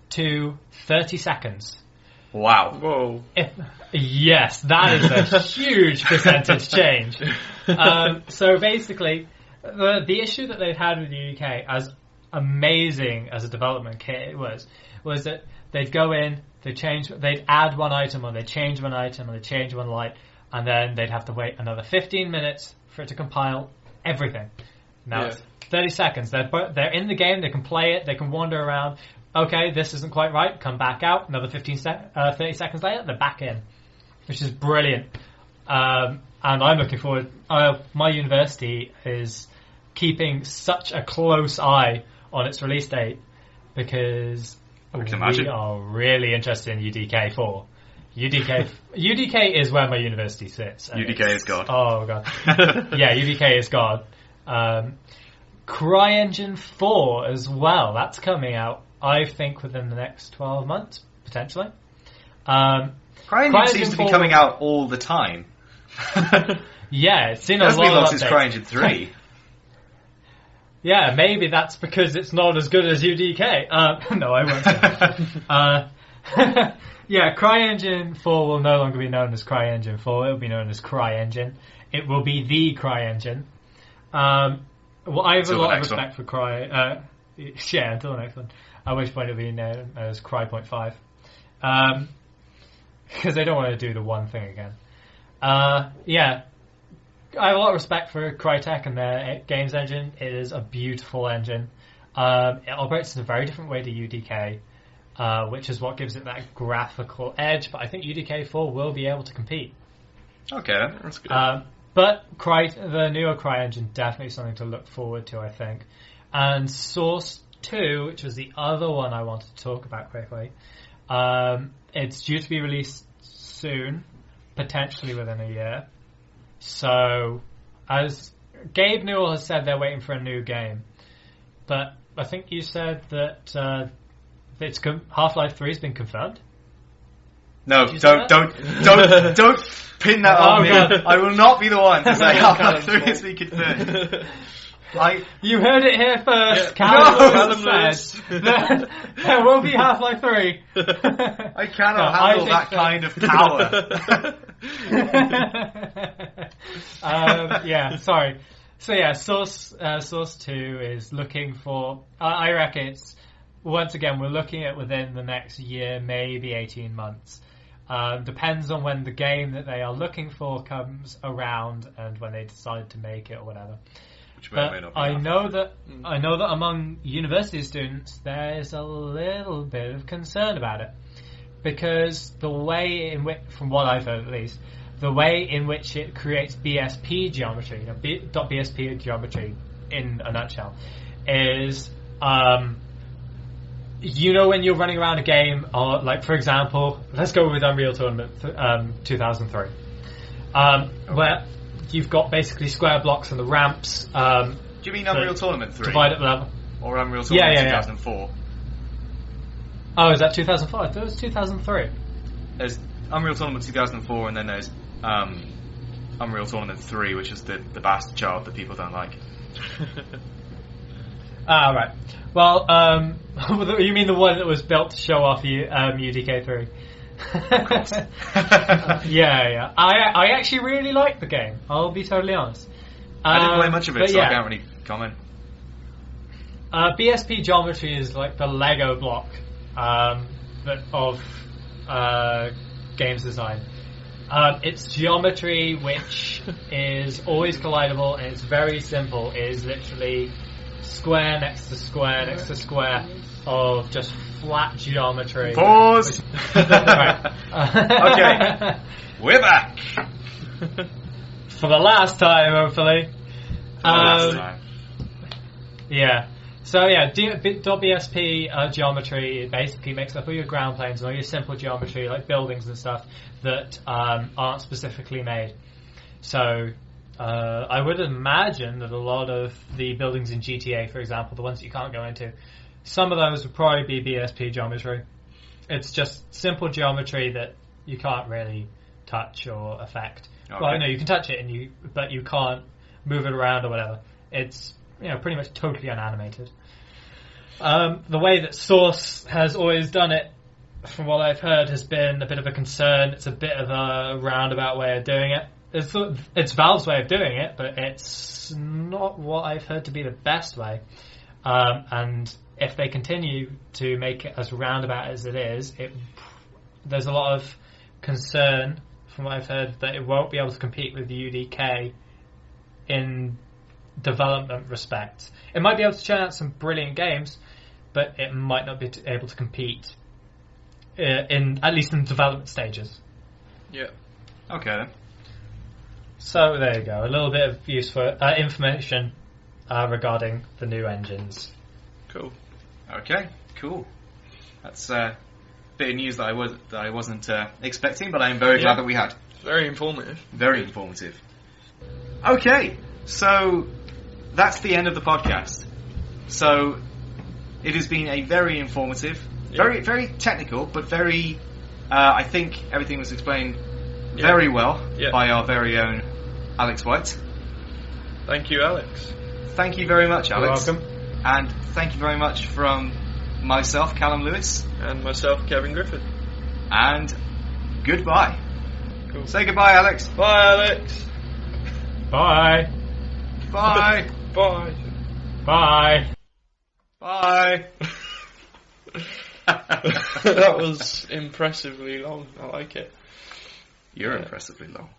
to 30 seconds. Wow. Whoa. Yes, that is a huge percentage change. So basically, the issue that they've had with UDK, as amazing as a development kit it was that they'd go in, they'd add one item, or they'd change one item, or they'd change one light, and then they'd have to wait another 15 minutes for it to compile everything. Now it's 30 seconds. They're in the game, they can play it, they can wander around. Okay, this isn't quite right, come back out. Another 30 seconds later, they're back in, which is brilliant. And I'm looking forward. My university is keeping such a close eye on its release date because we are really interested in UDK4. UDK is where my university sits. UDK is God. Oh god. Yeah, UDK is God. CryEngine 4 as well. That's coming out, I think, within the next 12 months, potentially. CryEngine seems to be coming out all the time. Yeah, it's seen a lot of updates. Since CryEngine 3. Yeah, maybe that's because it's not as good as UDK. No, I won't say that. Yeah, CryEngine 4 will no longer be known as CryEngine 4. It will be known as CryEngine. It will be the CryEngine. Well, I have a lot of respect for Cry. Yeah, until the next one. At which point it'll be known as Cry.5. Because they don't want to do the one thing again. Yeah, I have a lot of respect for Crytek and their games engine. It is a beautiful engine. It operates in a very different way to UDK, which is what gives it that graphical edge. But I think UDK4 will be able to compete. Okay, that's good. But the newer CryEngine, definitely something to look forward to, I think. And Source 2, which was the other one I wanted to talk about quickly, it's due to be released soon, potentially within a year. So, as Gabe Newell has said, they're waiting for a new game. But I think you said that Half-Life 3 has been confirmed? No, don't pin that on me. God. I will not be the one to say Half-Life 3 has been confirmed. You heard it here first. Yeah. Callum Lewis said there will be Half-Life 3. I cannot handle that kind of power. Yeah, sorry. So yeah, Source 2 is looking for. I reckon it's once again we're looking at within the next year, maybe 18 months. Depends on when the game that they are looking for comes around and when they decide to make it or whatever. Which may or may not be I know that among university students there is a little bit of concern about it, because the way in which, from what I've heard at least, the way in which it creates BSP geometry, .BSP geometry in a nutshell, is when you're running around a game, or like for example, let's go with Unreal Tournament 2003, where you've got basically square blocks and the ramps. Do you mean Unreal Tournament 3? Divide up level. Or Unreal Tournament 2004? Oh, is that 2004? I thought it was 2003. There's Unreal Tournament 2004, and then there's Unreal Tournament 3, which is the bastard child that people don't like. Right. Well, you mean the one that was built to show off UDK3? Of course. Yeah. I actually really liked the game. I'll be totally honest. I didn't play much of it, so I can't really comment. BSP geometry is like the Lego block of games design. It's geometry which is always collidable, and it's very simple. It is literally square next to square next to square of just flat geometry. Pause! Right. Okay, we're back! For the last time, hopefully. Last time. Yeah. So yeah, .BSP geometry, it basically makes up all your ground planes and all your simple geometry like buildings and stuff that aren't specifically made. So I would imagine that a lot of the buildings in GTA, for example, the ones that you can't go into, some of those would probably be BSP geometry. It's just simple geometry that you can't really touch or affect. Okay. Well, no, you can touch it, but you can't move it around or whatever. It's pretty much totally unanimated. The way that Source has always done it, from what I've heard, has been a bit of a concern. It's a bit of a roundabout way of doing it. It's Valve's way of doing it, but it's not what I've heard to be the best way. And if they continue to make it as roundabout as it is, there's a lot of concern, from what I've heard, that it won't be able to compete with the UDK in development respects. It might be able to churn out some brilliant games, but it might not be able to compete at least in development stages. Yeah. Okay then. So there you go, a little bit of useful information regarding the new engines. Cool. Okay, cool. That's a bit of news that I wasn't expecting, but I am very glad that we had. Very informative. Very informative. Okay, so that's the end of the podcast. So it has been a very informative, very very technical, but very. I think everything was explained very well by our very own Alex White. Thank you, Alex. Thank you very much, Alex. You're welcome. And thank you very much from myself, Callum Lewis. And myself, Kevin Griffith. And goodbye. Cool. Say goodbye, Alex. Bye, Alex. Bye. Bye. Bye. Bye. Bye. That was impressively long. I like it. You're impressively long.